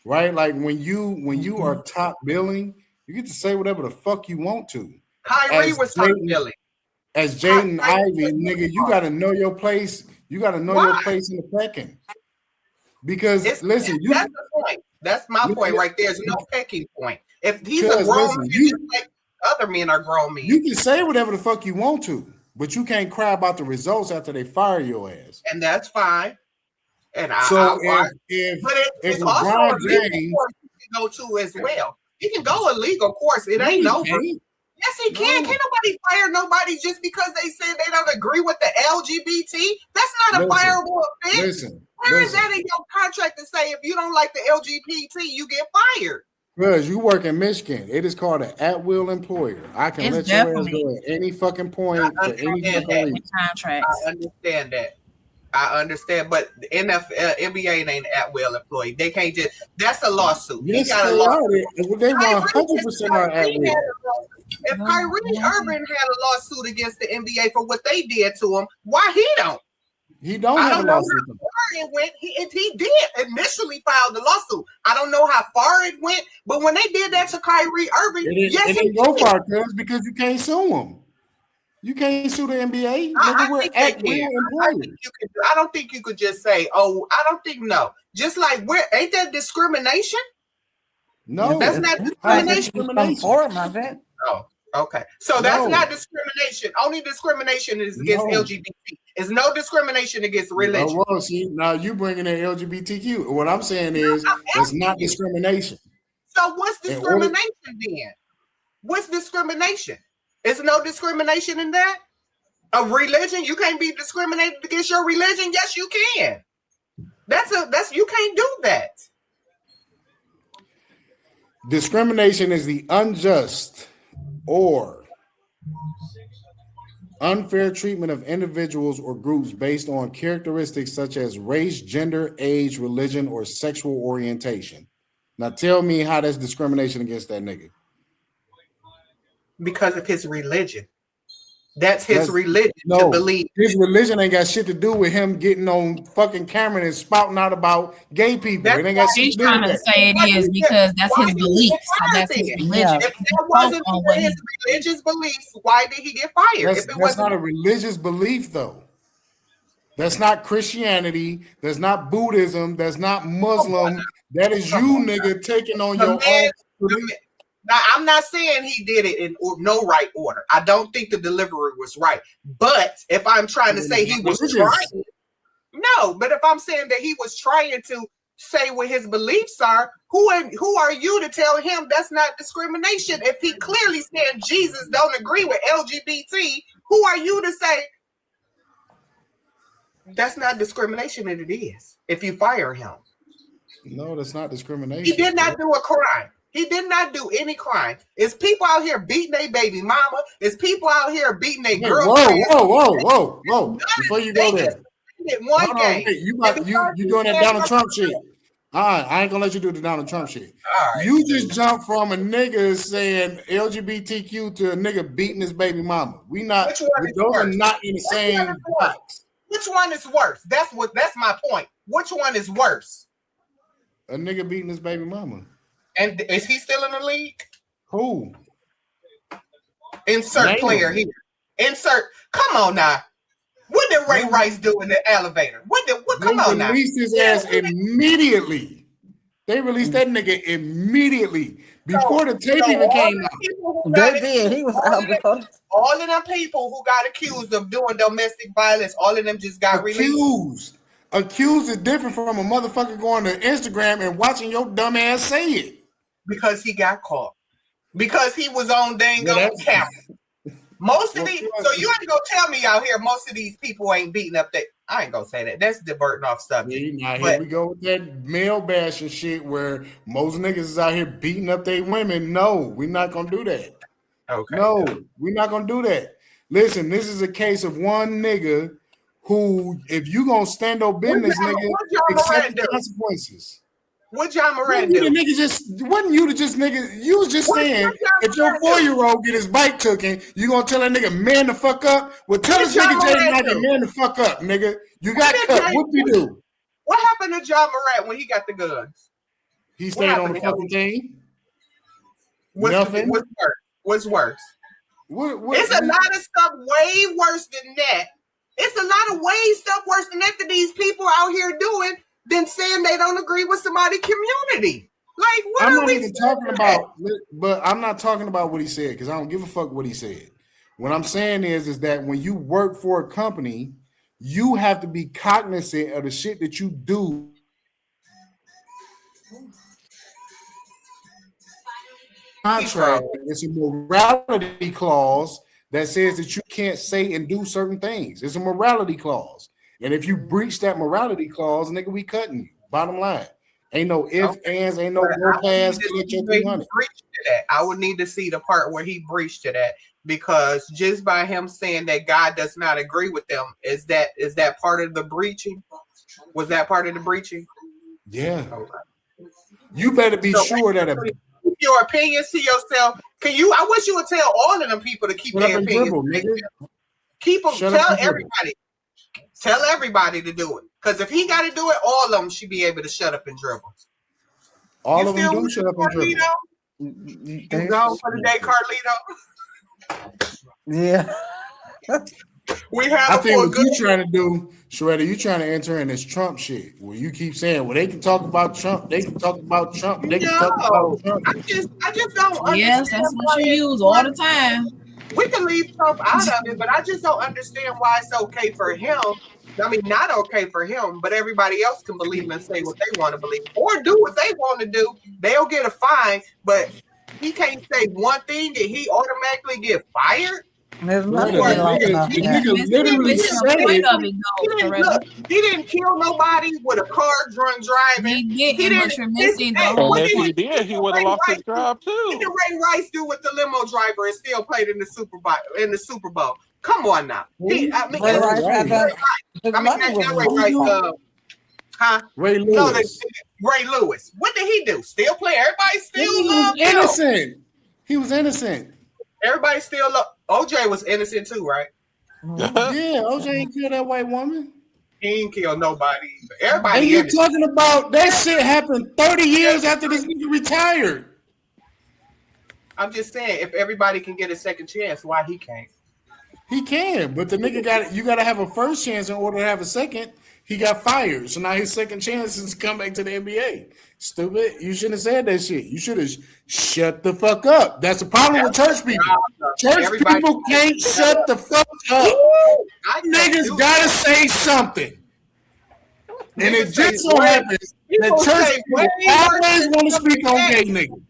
Right? Like when you are top billing, you get to say whatever the fuck you want to. Kyrie was top billing. As Jaden Ivey, nigga, you gotta know your place. You gotta know your place in the pecking. Because that's the point. That's my point right there. There's no pecking point. If he's a grown man, like other men are grown men. You can say whatever the fuck you want to, but you can't cry about the results after they fire your ass. And that's fine. And if LeBron James can go to as well. He can go a legal course. It ain't over. Yes, he can. Can't nobody fire nobody just because they said they don't agree with the LGBT. That's not a fireable offense. Where is that in your contract to say if you don't like the LGBT, you get fired? Because you work in Michigan, it is called an at-will employer. I can let your ass go at any fucking point for any fucking contracts. I understand that. I understand, but the NBA ain't at-will employee. They can't just. That's a lawsuit. Yes, he got a lawsuit. They 100% are at-will. If Kyrie Irving had a lawsuit against the NBA for what they did to him, why he don't? He don't have a lawsuit. How far it went. He did initially file the lawsuit. I don't know how far it went, but when they did that to Kyrie Irving, it didn't go far, because you can't sue him. You can't sue the NBA. I don't think you could just say, "Oh, I don't think no." Just like ain't that discrimination? No, that's not discrimination. Oh, okay. So that's not discrimination. Only discrimination is against LGBT. There's no discrimination against religion. Well, see, now you bringing in LGBTQ. What I'm saying is it's not discrimination. So what's discrimination then? What's discrimination? Is no discrimination in that? A religion? You can't be discriminated against your religion? Yes, you can. That's you can't do that. Discrimination is the unjust or unfair treatment of individuals or groups based on characteristics such as race, gender, age, religion, or sexual orientation. Now tell me how that's discrimination against that nigga. Because of his religion. That's his religion to believe. His religion ain't got shit to do with him getting on fucking camera and spouting out about gay people. It ain't got shit to do with that. He's trying to say it is because that's his belief. So that's his religion. If that wasn't for his religious beliefs, why did he get fired? That's not a religious belief, though. That's not Christianity. That's not Buddhism. That's not Muslim. That is you, nigga, taking on your own. Now, I'm not saying he did it in no right order. I don't think the delivery was right. But if I'm trying to say he was trying, but if I'm saying that he was trying to say what his beliefs are, who are you to tell him that's not discrimination? If he clearly said Jesus don't agree with LGBT, who are you to say that's not discrimination? And it is if you fire him. No, that's not discrimination. He did not do a crime. He did not do any crime. It's people out here beating their baby mama. It's people out here beating their girlfriend. Whoa. Before you go there. You doing that Donald Trump shit. All right, I ain't gonna let you do the Donald Trump shit. Right. You just jumped from a nigga saying LGBTQ to a nigga beating his baby mama. Those are not in the same box. Which one is worse? That's my point. Which one is worse? A nigga beating his baby mama. And is he still in the league? Who? Insert player here. Come on now. What did Ray Rice do in the elevator? Come on now. They released his ass immediately. They released that nigga immediately. Before the tape even came out. They did. He was out before. All of them people who got accused of doing domestic violence, all of them just got released. Accused is different from a motherfucker going to Instagram and watching your dumb ass say it. Because he got caught. because he was on dang on camera. Most of these, so you ain't gonna tell me out here most of these people ain't beating up I ain't gonna say that. That's diverting off subject. Here we go with that male bashing shit where most niggas is out here beating up their women. No, we're not gonna do that. Okay. No, we're not gonna do that. Listen, this is a case of one nigga who, if you gonna stand on business, nigga, accept the consequences. What John Moran do? Wasn't you just nigga? You was just saying if your 4-year-old get his bike taken, you gonna tell that nigga man the fuck up? Well, tell this nigga Jaden Knight man the fuck up, nigga. You got cut. What you do? What happened to John Moran when he got the guns? He stayed on the fucking team. Nothing. What's worse? It's a lot of stuff way worse than that. It's a lot of stuff worse than that these people out here doing than saying they don't agree with somebody's community. Like, what I'm are not we even talking about, but I'm not talking about what he said because I don't give a fuck what he said. What I'm saying is that when you work for a company, you have to be cognizant of the shit that you do. Contract, it's a morality clause that says that you can't say and do certain things. It's a morality clause. And if you breach that morality clause, nigga, we cutting you. Bottom line. Ain't no ifs, ands, ain't no go past. I would need to see the part where he breached to that, because just by him saying that God does not agree with them, is that part of the breaching? Was that part of the breaching? Yeah. You better be sure that your opinions to yourself. I wish you would tell all of them people to keep their opinions. Keep them. Tell everybody to do it. Because if he got to do it, all of them should be able to shut up and dribble. All of them do shut up and dribble. You go for the day, Carlito? Yeah. I think what you trying to do, Shredder, you trying to enter in this Trump shit where you keep saying, well, they can talk about Trump, they can talk about Trump, they can talk about Trump. I just don't understand. Yes, that's what you use all the time. We can leave Trump out of it, but I just don't understand why it's okay for him. I mean, not okay for him, but everybody else can believe and say what they want to believe or do what they want to do. They'll get a fine, but he can't say one thing and he automatically get fired. There's nothing like that. He didn't kill nobody with a car drunk driving. He didn't. If he did, he would have lost his job too. What did Ray Rice do with the limo driver and still played in the Super Bowl? Come on now. Ray Lewis. What did he do? Still play? Everybody still loved him. Innocent. He was innocent. Everybody still love. OJ was innocent too, right? Yeah, OJ ain't killed that white woman. He ain't killed nobody. Everybody. And you're talking about that shit happened 30 years after this nigga retired. I'm just saying, if everybody can get a second chance, why he can't? He can, but the nigga you gotta have a first chance in order to have a second. He got fired, so now his second chance is to come back to the NBA. Stupid! You shouldn't have said that shit. You should have shut the fuck up. That's the problem with church people. Church people can't shut the fuck up. Niggas gotta say something, and it just so happens that church people always want to speak on gay niggas.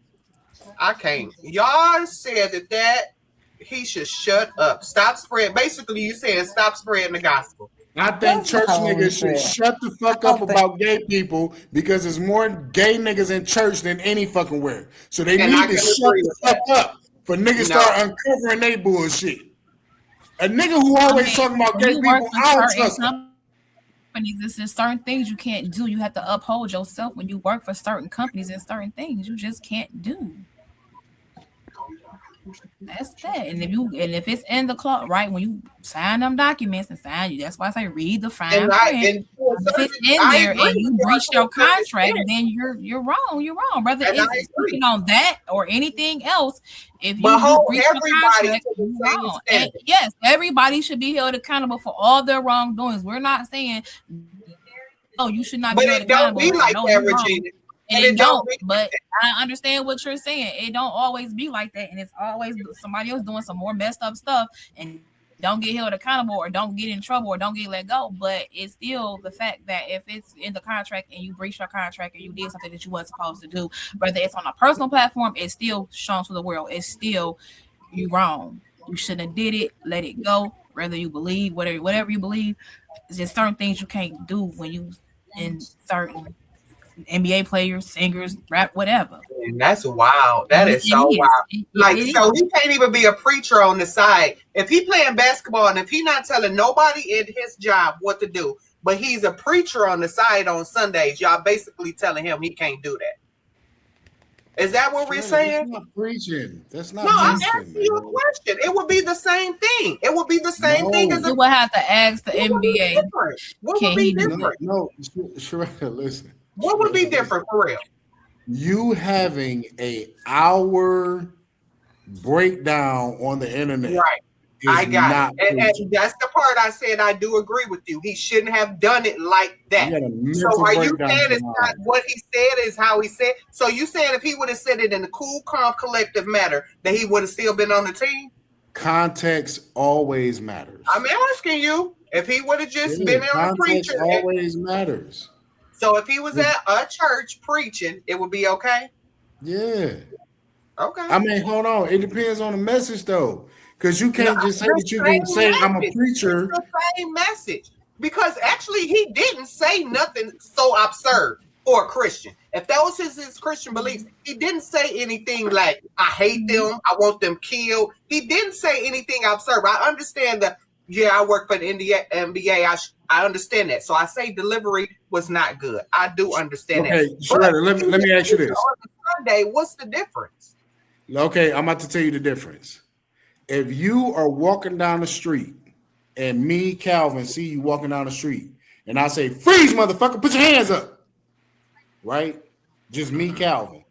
I can't. Y'all said that he should shut up. Stop spreading. Basically, you saying stop spreading the gospel. I think church niggas should shut the fuck up about gay people because there's more gay niggas in church than any fucking where. So they need to shut the fuck up for niggas start uncovering their bullshit. A nigga who always talking about gay people, I don't trust him. There's certain things you can't do. You have to uphold yourself when you work for certain companies and certain things you just can't do. That's that. And if it's in the clause, right, when you sign them documents and sign you, that's why I say read the fine print. If it's in there and you breach your contract, then you're wrong. You're wrong, brother. It's speaking on that or anything else. If you breach your contract, you're wrong. And yes, everybody should be held accountable for all their wrongdoings. We're not saying, oh, you should not be held accountable. But it don't be like that, Regina. And it don't, but I understand what you're saying. It don't always be like that, and it's always somebody else doing some more messed up stuff, and don't get held accountable or don't get in trouble or don't get let go. But it's still the fact that if it's in the contract and you breached your contract or you did something that you weren't supposed to do, whether it's on a personal platform, it's still shown to the world. It's still you wrong. You shouldn't have did it. Let it go. Whether you believe, whatever you believe, it's just certain things you can't do when you in certain NBA players, singers, rap, whatever. And that's wild. That is so wild. So he can't even be a preacher on the side. If he playing basketball and if he not telling nobody in his job what to do, but he's a preacher on the side on Sundays, y'all basically telling him he can't do that. Is that what we're saying? That's not preaching. That's not. No, I'm asking you a question. It would be the same thing. It would be the same thing as you would have to ask the NBA. What would be different? No, Shereka, listen. What would be different for real? You having an hour breakdown on the internet. Right. I got it. And that's the part I said I do agree with you. He shouldn't have done it like that. So are you saying it's not what he said is how he said? So you saying if he would have said it in a cool, calm, collective manner, that he would have still been on the team? Context always matters. I'm asking you if he would have just been on a preacher. Context always matters. So if he was at a church preaching, it would be okay? Yeah. Okay. I mean, hold on. It depends on the message, though. Because you can't just say that you can say I'm a preacher. It's the same message. Because actually, he didn't say nothing so absurd for a Christian. If that was his Christian beliefs, he didn't say anything like, I hate them, I want them killed. He didn't say anything absurd. I understand that, I work for the NBA. I understand that. So I say delivery was not good. I do understand that. Okay, Shereka, let me ask you this. On Sunday, what's the difference? Okay, I'm about to tell you the difference. If you are walking down the street and me, Calvin, see you walking down the street and I say, freeze, motherfucker, put your hands up. Right? Just me, Calvin.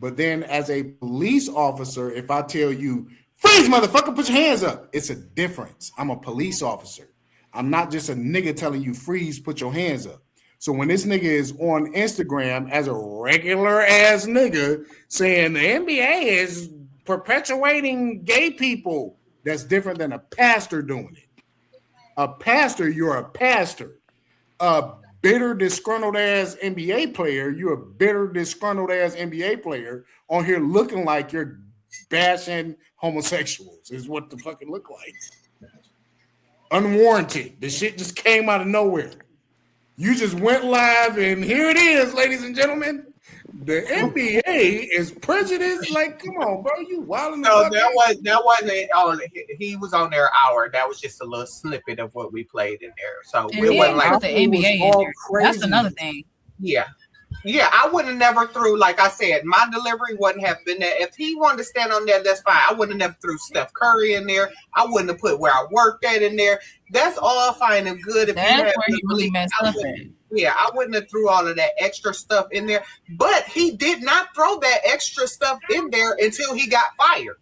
But then as a police officer, if I tell you, freeze, motherfucker, put your hands up, it's a difference. I'm a police officer. I'm not just a nigga telling you freeze, put your hands up. So when this nigga is on Instagram as a regular ass nigga saying the NBA is perpetuating gay people, that's different than a pastor doing it. A pastor, you're a pastor. A bitter, disgruntled ass NBA player, you're a bitter, disgruntled ass NBA player on here looking like you're bashing homosexuals is what the fucking look like. Unwarranted. The shit just came out of nowhere. You just went live and here it is, ladies and gentlemen. The NBA is prejudiced. Like, come on, bro, you wilding. No, that wasn't on. He was on there an hour. That was just a little snippet of what we played in there. So And it then wasn't like the NBA in there. That's another thing. Yeah. Yeah, I would have never threw, like I said, my delivery wouldn't have been there. If he wanted to stand on there, that's fine. I wouldn't have never threw Steph Curry in there. I wouldn't have put where I worked at in there. That's all fine and good. If That's you where have he really messed up at. Yeah, I wouldn't have threw all of that extra stuff in there. But he did not throw that extra stuff in there until he got fired.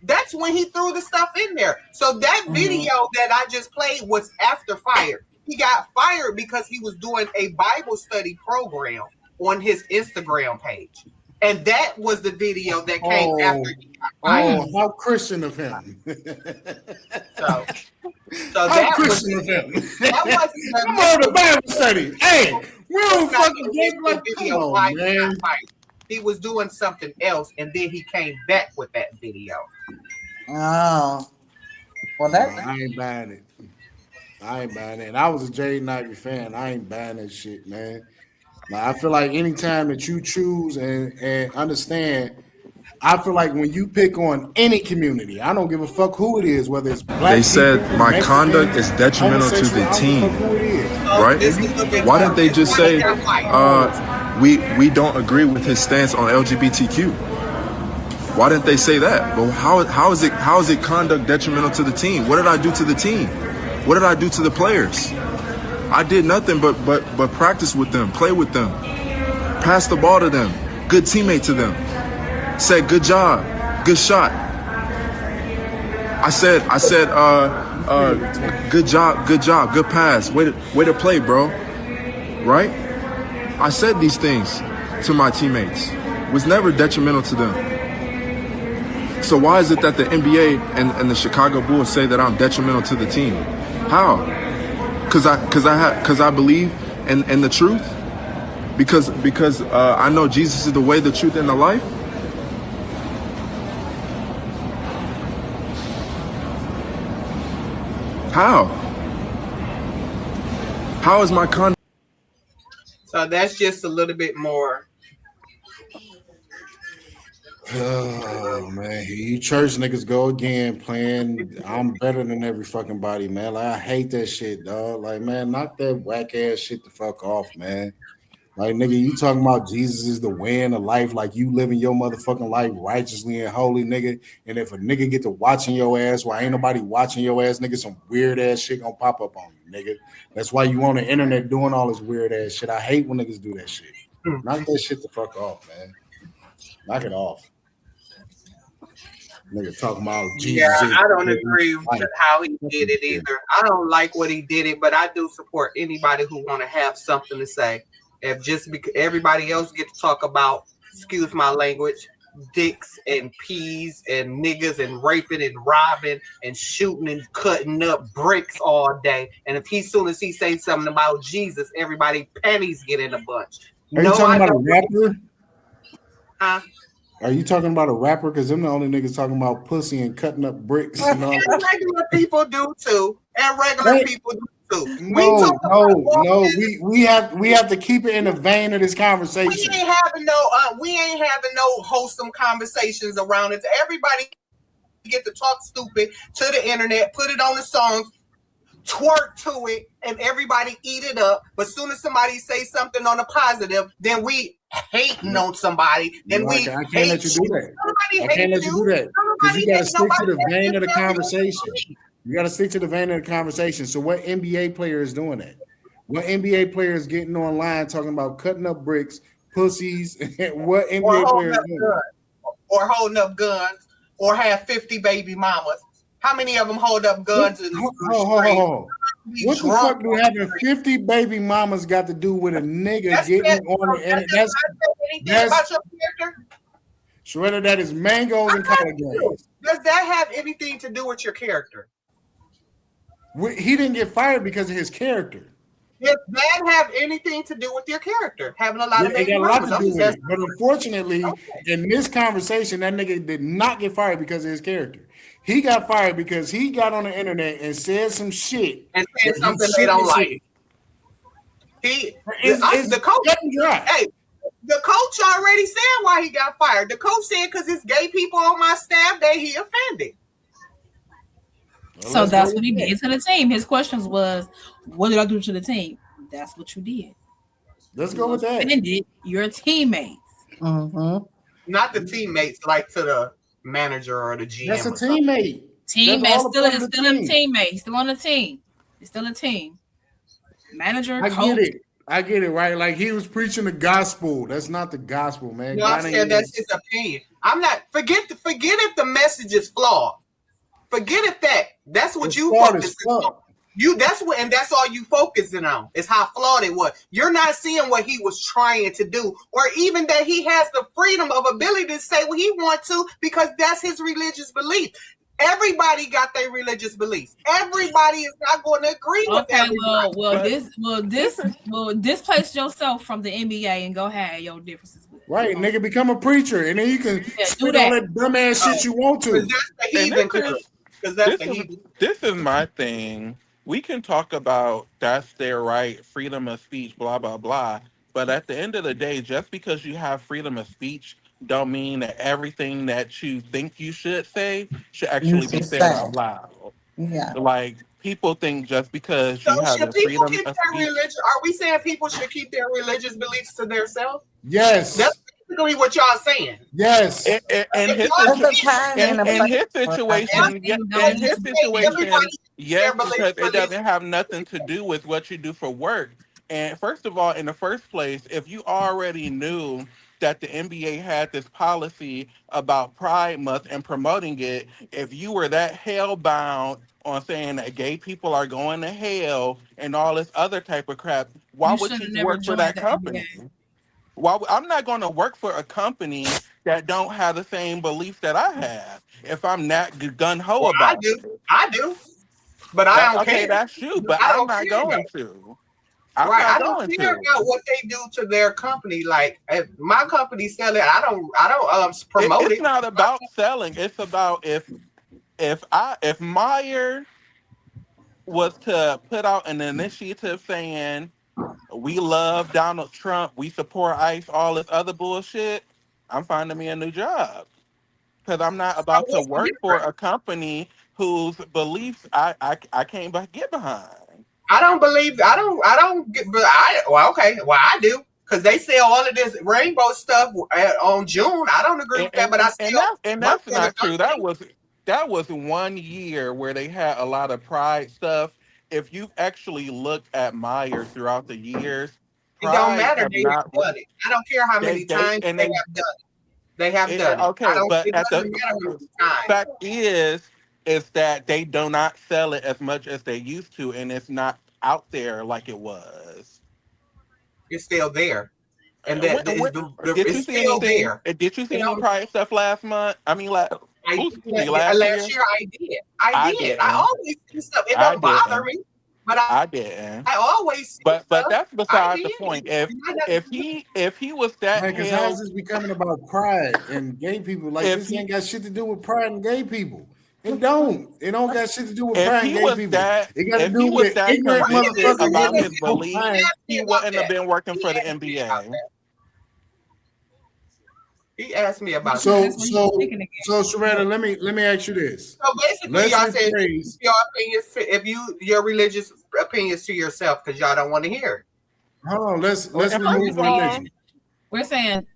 That's when he threw the stuff in there. So that video that I just played was after fire. He got fired because he was doing a Bible study program on his Instagram page. And that was the video that came after he got fired. Oh, how Christian of him. So how that Christian was of him. that wasn't Come on, the Bible study. Hey, we don't fucking get like video why he got fired. He was doing something else and then he came back with that video. Oh. Well, I ain't buying it. And I was a Jaden Ivey fan. I ain't buying that shit, man. Now, I feel like anytime that you choose and understand, I feel like when you pick on any community, I don't give a fuck who it is, whether it's black They said people, my Mexican, conduct is detrimental to the team, right? Why didn't they just say we don't agree with his stance on LGBTQ? Why didn't they say that? Well, how is it conduct detrimental to the team? What did I do to the team? What did I do to the players? I did nothing but practice with them, play with them, pass the ball to them, good teammate to them. Said good job, good shot. I said, good job, good pass, way to play, bro. Right? I said these things to my teammates. Was never detrimental to them. So why is it that the NBA and the Chicago Bulls say that I'm detrimental to the team? How? Cause I believe in the truth. Because I know Jesus is the way, the truth, and the life. How? How is my conduct? So that's just a little bit more. Oh man, you church niggas go again playing I'm better than every fucking body, man. Like I hate that shit, dog. Like, man, knock that whack ass shit the fuck off, man. Like, nigga, you talking about Jesus is the way in the life, like you living your motherfucking life righteously and holy, nigga. And if a nigga get to watching your ass while ain't nobody watching your ass, nigga, some weird ass shit gonna pop up on you, nigga. That's why you on the internet doing all this weird ass shit. I hate when niggas do that shit. Knock that shit the fuck off, man. Knock it off. Nigga talking about Jesus. Yeah, I don't agree with how he did it either. I don't like what he did it, but I do support anybody who want to have something to say. If just because everybody else get to talk about, excuse my language, dicks and peas and niggas and raping and robbing and shooting and cutting up bricks all day, and if soon as he say something about Jesus, everybody panties get in a bunch. Are you talking about a rapper? Huh? Are you talking about a rapper? Because them the only niggas talking about pussy and cutting up bricks. And all. And regular people do too. And regular people do too. No. We have to keep it in the vein of this conversation. We ain't having no wholesome conversations around it. Everybody get to talk stupid to the internet, put it on the songs, twerk to it, and everybody eat it up. But soon as somebody say something on a positive, then we hating on somebody. Then I can't let you do that. I can't let you do that. Because you gotta stick to the vein of the conversation. You gotta stick to the vein of the conversation. So what NBA player is doing that? What NBA player is getting online talking about cutting up bricks, pussies? What NBA player is doing that? Or holding up guns, or have 50 baby mamas. How many of them hold up guns? What the fuck do having 50 baby mamas got to do with a nigga getting on the internet? That's about your character? Shredder, that is mangoes and collard greens. Does that have anything to do with your character? He didn't get fired because of his character. Does that have anything to do with your character? Having a lot of baby got a lot to mamas. do with it. But unfortunately, in this conversation, that nigga did not get fired because of his character. He got fired because he got on the internet and said some shit. And said something they don't like. The coach, hey, the coach already said why he got fired. The coach said because it's gay people on my staff that he offended. Well, so that's what he did to the team. His questions was, what did I do to the team? That's what you did. Let's go with that. Offended your teammates. Mm-hmm. Not the teammates, like to the manager or the GM. That's a teammate. Teammate, still a teammate. He's still on the team. It's still a team. Manager, coach. I get it, right? Like he was preaching the gospel. That's not the gospel, man. No, I said that's his opinion. I'm not forget if the message is flawed. Forget if that's what you focus on. That's all you focusing on is how flawed it was. You're not seeing what he was trying to do, or even that he has the freedom of ability to say what he wants to because that's his religious belief. Everybody got their religious beliefs. Everybody is not going to agree with everybody. Displace yourself from the NBA and go have your differences with it. Right, nigga, become a preacher, and then you can spit all that dumbass shit you want to. This is my thing. We can talk about that's their right, freedom of speech, blah, blah, blah. But at the end of the day, just because you have freedom of speech don't mean that everything that you think you should say should actually be said out loud. Yeah. Like, people think just because you have the freedom of speech. Are we saying people should keep their religious beliefs to themselves? Yes. That's basically what y'all saying. Yes. In his situation, yes, because it doesn't have nothing to do with what you do for work. And first of all, in the first place, if you already knew that the NBA had this policy about Pride Month and promoting it, if you were that hell-bound on saying that gay people are going to hell and all this other type of crap, why would you work for that company? I'm not going to work for a company that don't have the same beliefs that I have. If I'm not gun ho Well, about it, I do, but I don't okay, care. that's you. But I I'm don't not care going about to. I'm Right, not I don't going care to. about what they do to their company. Like, if my company sell it, I don't promote It's it. not about selling. It's about if Meyer was to put out an initiative saying we love Donald Trump, we support ICE, all this other bullshit, I'm finding me a new job because I'm not So about to what's the work for difference? a company whose beliefs I can't get behind. I don't believe. I don't get. But well, okay. Well, I do because they sell all of this rainbow stuff on June. I don't agree with that, but I still And work that's for the not true. company. That was 1 year where they had a lot of Pride stuff. If you've actually looked at Meyer throughout the years, It don't Pride matter. have They not have done it. I don't care how many times they they have done it. They have done it. I okay, don't. but It at doesn't the matter how many times. fact is that they do not sell it as much as they used to, and it's not out there like it was. It's still there, and Did you it's see still anything? there. Did you see You any know, Pride stuff last month? I mean, last last year. year I did. I did. I didn't. always see stuff. It I don't bother didn't. me, but I didn't. I always see But stuff. that's I beside the did. point. You might not- If he was that Man, because how's held, this becoming about pride and gay people? Like, if this he ain't got shit to do with pride and gay people. It don't. It don't got shit to do with if pride and he gay was people. that It got to if do he was with that ignorant convicted motherfuckers about living his so beliefs, pride. he wouldn't have been working for the NBA. He asked me about So, that. so, Sharetta, let me ask you this. So basically, Let's y'all said rephrase. your opinions, if your religious opinions to yourself, because y'all don't want to hear it. Hold on. Let's Well, and remove first of all, religion. We're saying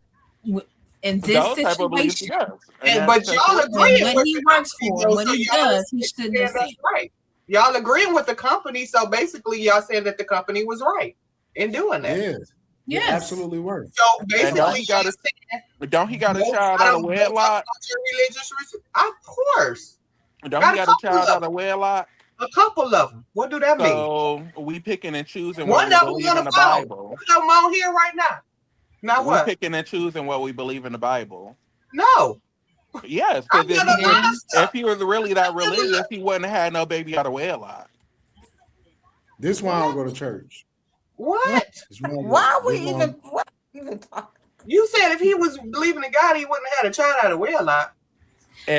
in this those type of beliefs, situation, yes. And But y'all agreeing what with he the works company, for, though, what so he y'all does, he shouldn't have saying that's said. right. Y'all agreeing with the company, so basically, y'all saying that the company was right in doing that. Yeah. Yes. You're absolutely right. So And basically, don't he got a child out of wedlock? Your religious, of course. Don't Got he a got a couple child of out of wedlock? A couple of them. What do that mean? So we picking and choosing what One we of them believe on in the the phone. Bible. One of them on here right now. Now We what? picking and choosing what we believe in the Bible. No. Yes, I because got a lot of stuff. if he was really that religious, he wouldn't have had no baby out of wedlock. This is why I don't go to church. What? Why are we even talking? You said if he was believing in God, he wouldn't have had a child out of wedlock.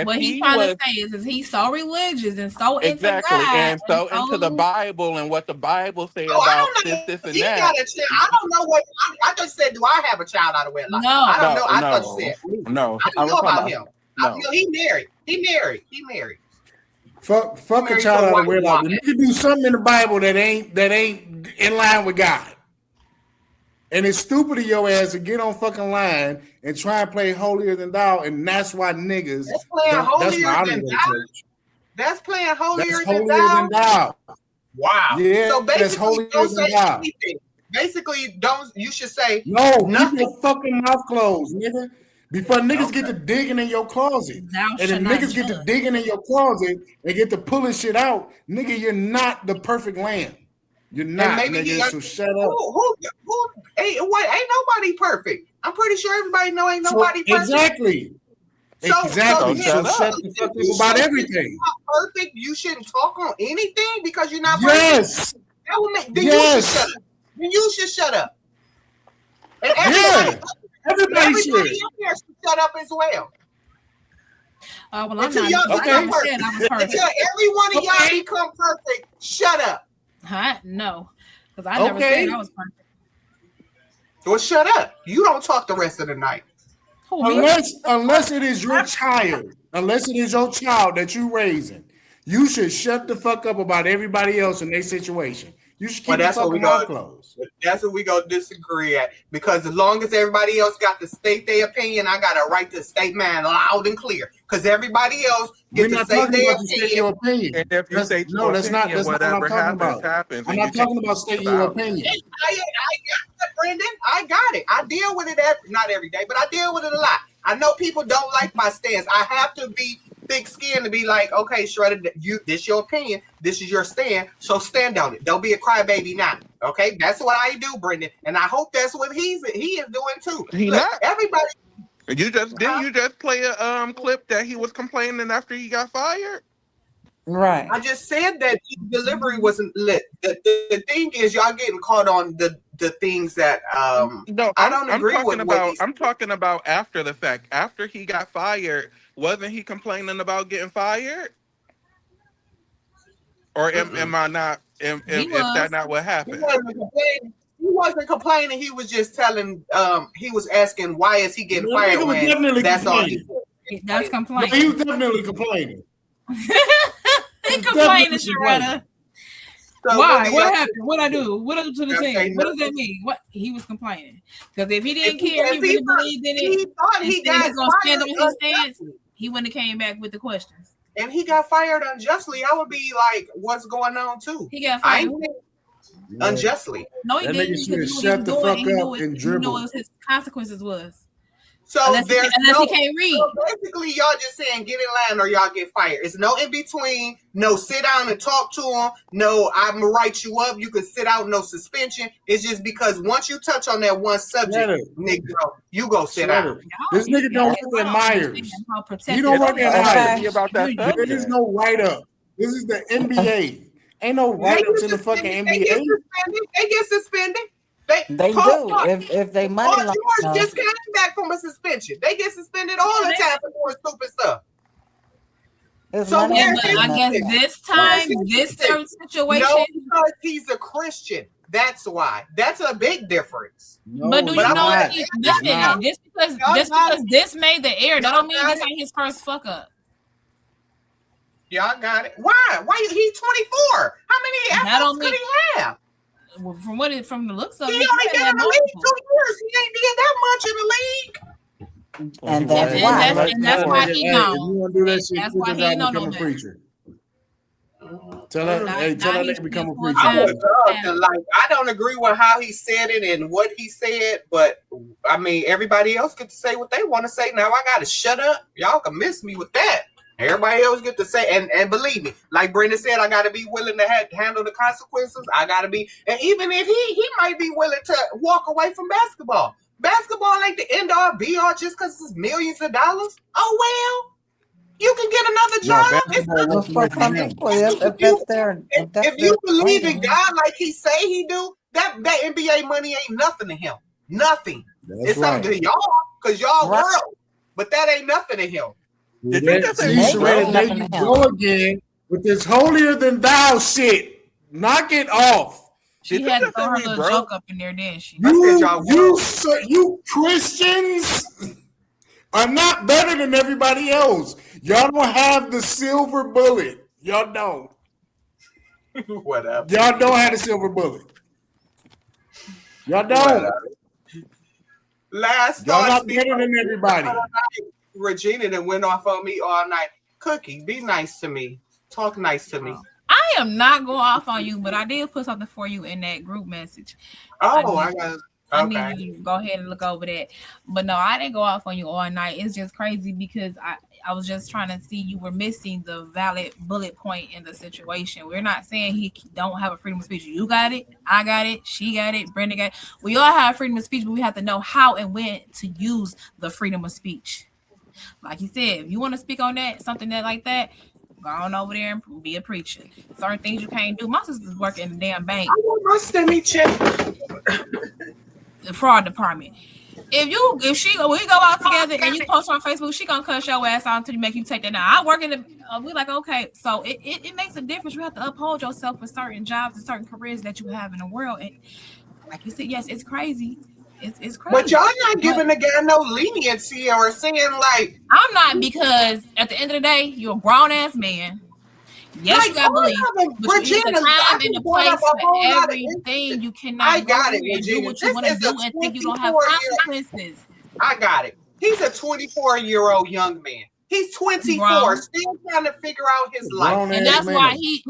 What he's trying to say is he's so religious and so Exactly, into God and so into the Bible and what the Bible say about I don't know. this, and He that. got a child. I don't know what. I just said, do I have a child out of wedlock? No. I don't know. I No, thought you said. no. I don't know about him. No. He married. He married. Fuck a child out of wedlock. You can do something in the Bible that ain't in line with God. And it's stupid of your ass to get on fucking line and try and play holier than thou, and that's why niggas. That's playing holier than thou. That's playing holier than thou. Wow. Yeah, so that's basically, holier don't than say thou. anything. Basically, don't. You should say no. Nothing. Keep your fucking mouth closed, nigga. Before niggas get to digging in your closet, and then niggas get to digging in your closet and get to pulling shit out, nigga, you're not the perfect lamb. You're not, nigga. So shut up. Who ain't nobody perfect. I'm pretty sure everybody know ain't nobody perfect. Exactly. So shut the fuck up about everything. Not perfect. You shouldn't talk on anything because you're not yes. perfect. That will make, then you should shut up. Then you should shut up. And everybody should. Should shut up as well. Well, I'm until not. y'all become I said I was perfect. Until every one of y'all become perfect, shut up. No, because I never said I was perfect. Well, shut up. You don't talk the rest of the night. Unless it is your child, that you raising, you should shut the fuck up about everybody else in their situation. You should keep your fucking mouth closed. That's what we gonna disagree at. Because as long as everybody else got to state their opinion, I got a right to state mine loud and clear. Because everybody else gets to say their opinion. And if you say no, that's not what I'm talking about. Happens. I'm not talking about stating your opinion. I got it, Brendan. I got it. I deal with it not every day, but I deal with it a lot. I know people don't like my stance. I have to be thick skinned to be like, okay, Shredder, this your opinion. This is your stand. So stand on it. Don't be a crybaby now. Okay, that's what I do, Brendan, and I hope that's what he is doing too. Look, Didn't you just play a clip that he was complaining after he got fired? Right. I just said that the delivery wasn't lit. The thing is, y'all getting caught on the things that No, I don't agree I'm with. talking about. I'm talking about after the fact. After he got fired, wasn't he complaining about getting fired? Or am I not? If that's not what happened? He wasn't complaining. He was just telling. He was asking why is he getting fired nigga was when definitely that's all complaining. he. That's No, complaining. he was definitely complaining. He complaining, Sharetta. So Why? what What happened? What I do? What I do to the Okay, team? What does that mean? What he was complaining because if he didn't If he- care, he if he really thought- believed in it. he thought he and said got was gonna stand on fired his stance. unjustly. He wouldn't have came back with the questions. And he got fired unjustly. I would be like, what's going on too? He got I fired ain't unjustly. No, he That didn't. nigga Because should have he knew shut what the he was fuck doing. He knew up what and he knew dribbled. what his consequences was. So Unless he there's can't read. So basically, y'all just saying get in line or y'all get fired. It's no in between. No sit down and talk to him. No, I'm gonna write you up. You can sit out. No suspension. It's just because once you touch on that one subject, Negro, you go sit down. This nigga don't work at Myers. You don't work at Myers. About that There is no write up. This is the NBA. Ain't no write ups in the fucking They get NBA. suspended. They get suspended. They Paul do. If they money Paul like George just came back from a suspension. They get suspended all the time for doing stupid stuff. So Yeah, but I guess this time, this certain situation. No, because he's a Christian. That's why. That's a big difference. But do you know what he's listen, just because this made the air, that don't mean this ain't his first fuck up. Y'all got it. Why? He's 24. How many That don't episodes could he have? Well, from the looks of He it, only been in the league multiple. 2 years. He ain't did that much in the league. And that's why he Hey, gone. if you want to do that shit, That's quit why your he job ain't know and no become a better. preacher. Tell her, hey, tell that nigga become a preacher. I would love to, like, I don't agree with how he said it and what he said, but I mean, everybody else get to say what they want to say. Now I gotta shut up. Y'all can miss me with that. Everybody else get to say, and believe me, like Brenda said, I gotta be willing to handle the consequences. I gotta be, and even if he might be willing to walk away from basketball. Basketball ain't the end all be all just because it's millions of dollars. Oh well, you can get another job. It's nothing. for some people, If you believe in God like he say he do, that NBA money ain't nothing to him. Nothing. It's something to y'all because y'all world, but that ain't nothing to him. Did you just say Sharetta, there you go again with this holier than thou shit. Knock it off. She had to throw her little joke up in there, didn't she? You Christians are not better than everybody else. Y'all don't have the silver bullet. Y'all don't. Whatever. Y'all don't have the silver bullet. Y'all don't. Last Y'all thoughts not better than everybody. Regina that went off on me all night. Cookie, be nice to me. Talk nice to me. I am not going off on you, but I did put something for you in that group message. I need you to go ahead and look over that. But no, I didn't go off on you all night. It's just crazy because I was just trying to see you were missing the valid bullet point in the situation. We're not saying he don't have a freedom of speech. You got it. I got it. She got it. Brenda got it. We all have freedom of speech, but we have to know how and when to use the freedom of speech. Like you said, if you want to speak on that, something that like that, go on over there and be a preacher. Certain things you can't do. My sister's working in the damn bank. I want my stimmy check. The fraud department. If we go out together and you post on Facebook, she gonna cuss your ass out until you make you take that down. I work in the we like, okay, so it makes a difference. You have to uphold yourself for certain jobs and certain careers that you have in the world. And like you said, yes, it's crazy. It's crazy. But y'all not giving the guy no leniency or saying like I'm not, because at the end of the day, you're a grown ass man. Yes, like, you got to believe. But you Regina, need a time and a place for everything. You cannot I got go it, and do Regina. what you want to do and think you don't have consequences. I got it. He's a 24-year-old young man. He's 24, Grown. still trying to figure out his life. And that's why he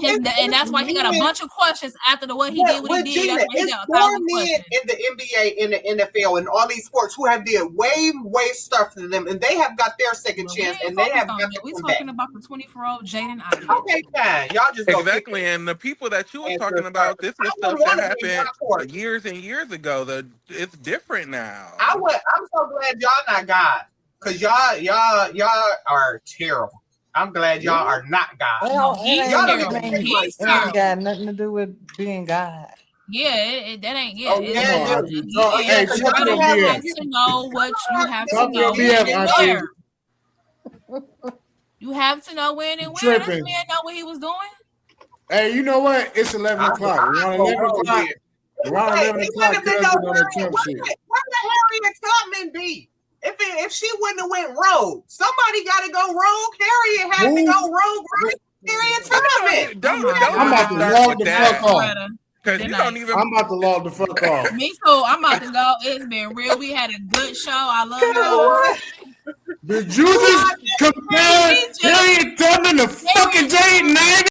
got a bunch of questions after what he did. What he did. That's why he it's got more 1,000 men questions. in the NBA, in the NFL, and all these sports who have did way stuff to them, and they have got their second chance, and they have got to We're come back. talking about the 24-year-old Jaden Ivey. Okay, fine. Y'all just go Exactly, and the people that you were talking about, this is stuff that happened years and years ago. It's different now. I'm so glad y'all not God. Cause y'all are terrible. I'm glad y'all are not God. Well, Y'all don't it even ain't got nothing to do with being God. Yeah, that ain't. Yeah, Oh, yeah, Auntie. yeah, Hey, because talk you your have BS. to know what you have to Talk your know BS, when and Auntie. where. You have to know when and where. This Tripping. man know what he was doing. Hey, you know what? It's 11 o'clock. Around 11 o'clock. Around 11 o'clock, cuz get on that Trump shit. Where the Harriet Tubman be? If she wouldn't have went rogue, somebody got to go rogue. Harriet had to go rogue, right? Harriet Tubman. I'm about to log the fuck off. Because you don't even. I'm about to log the fuck off. Me too. I'm about to go. It's been real. We had a good show. I love y'all. Did you just compare Harriet Tubman to fucking Jade 90?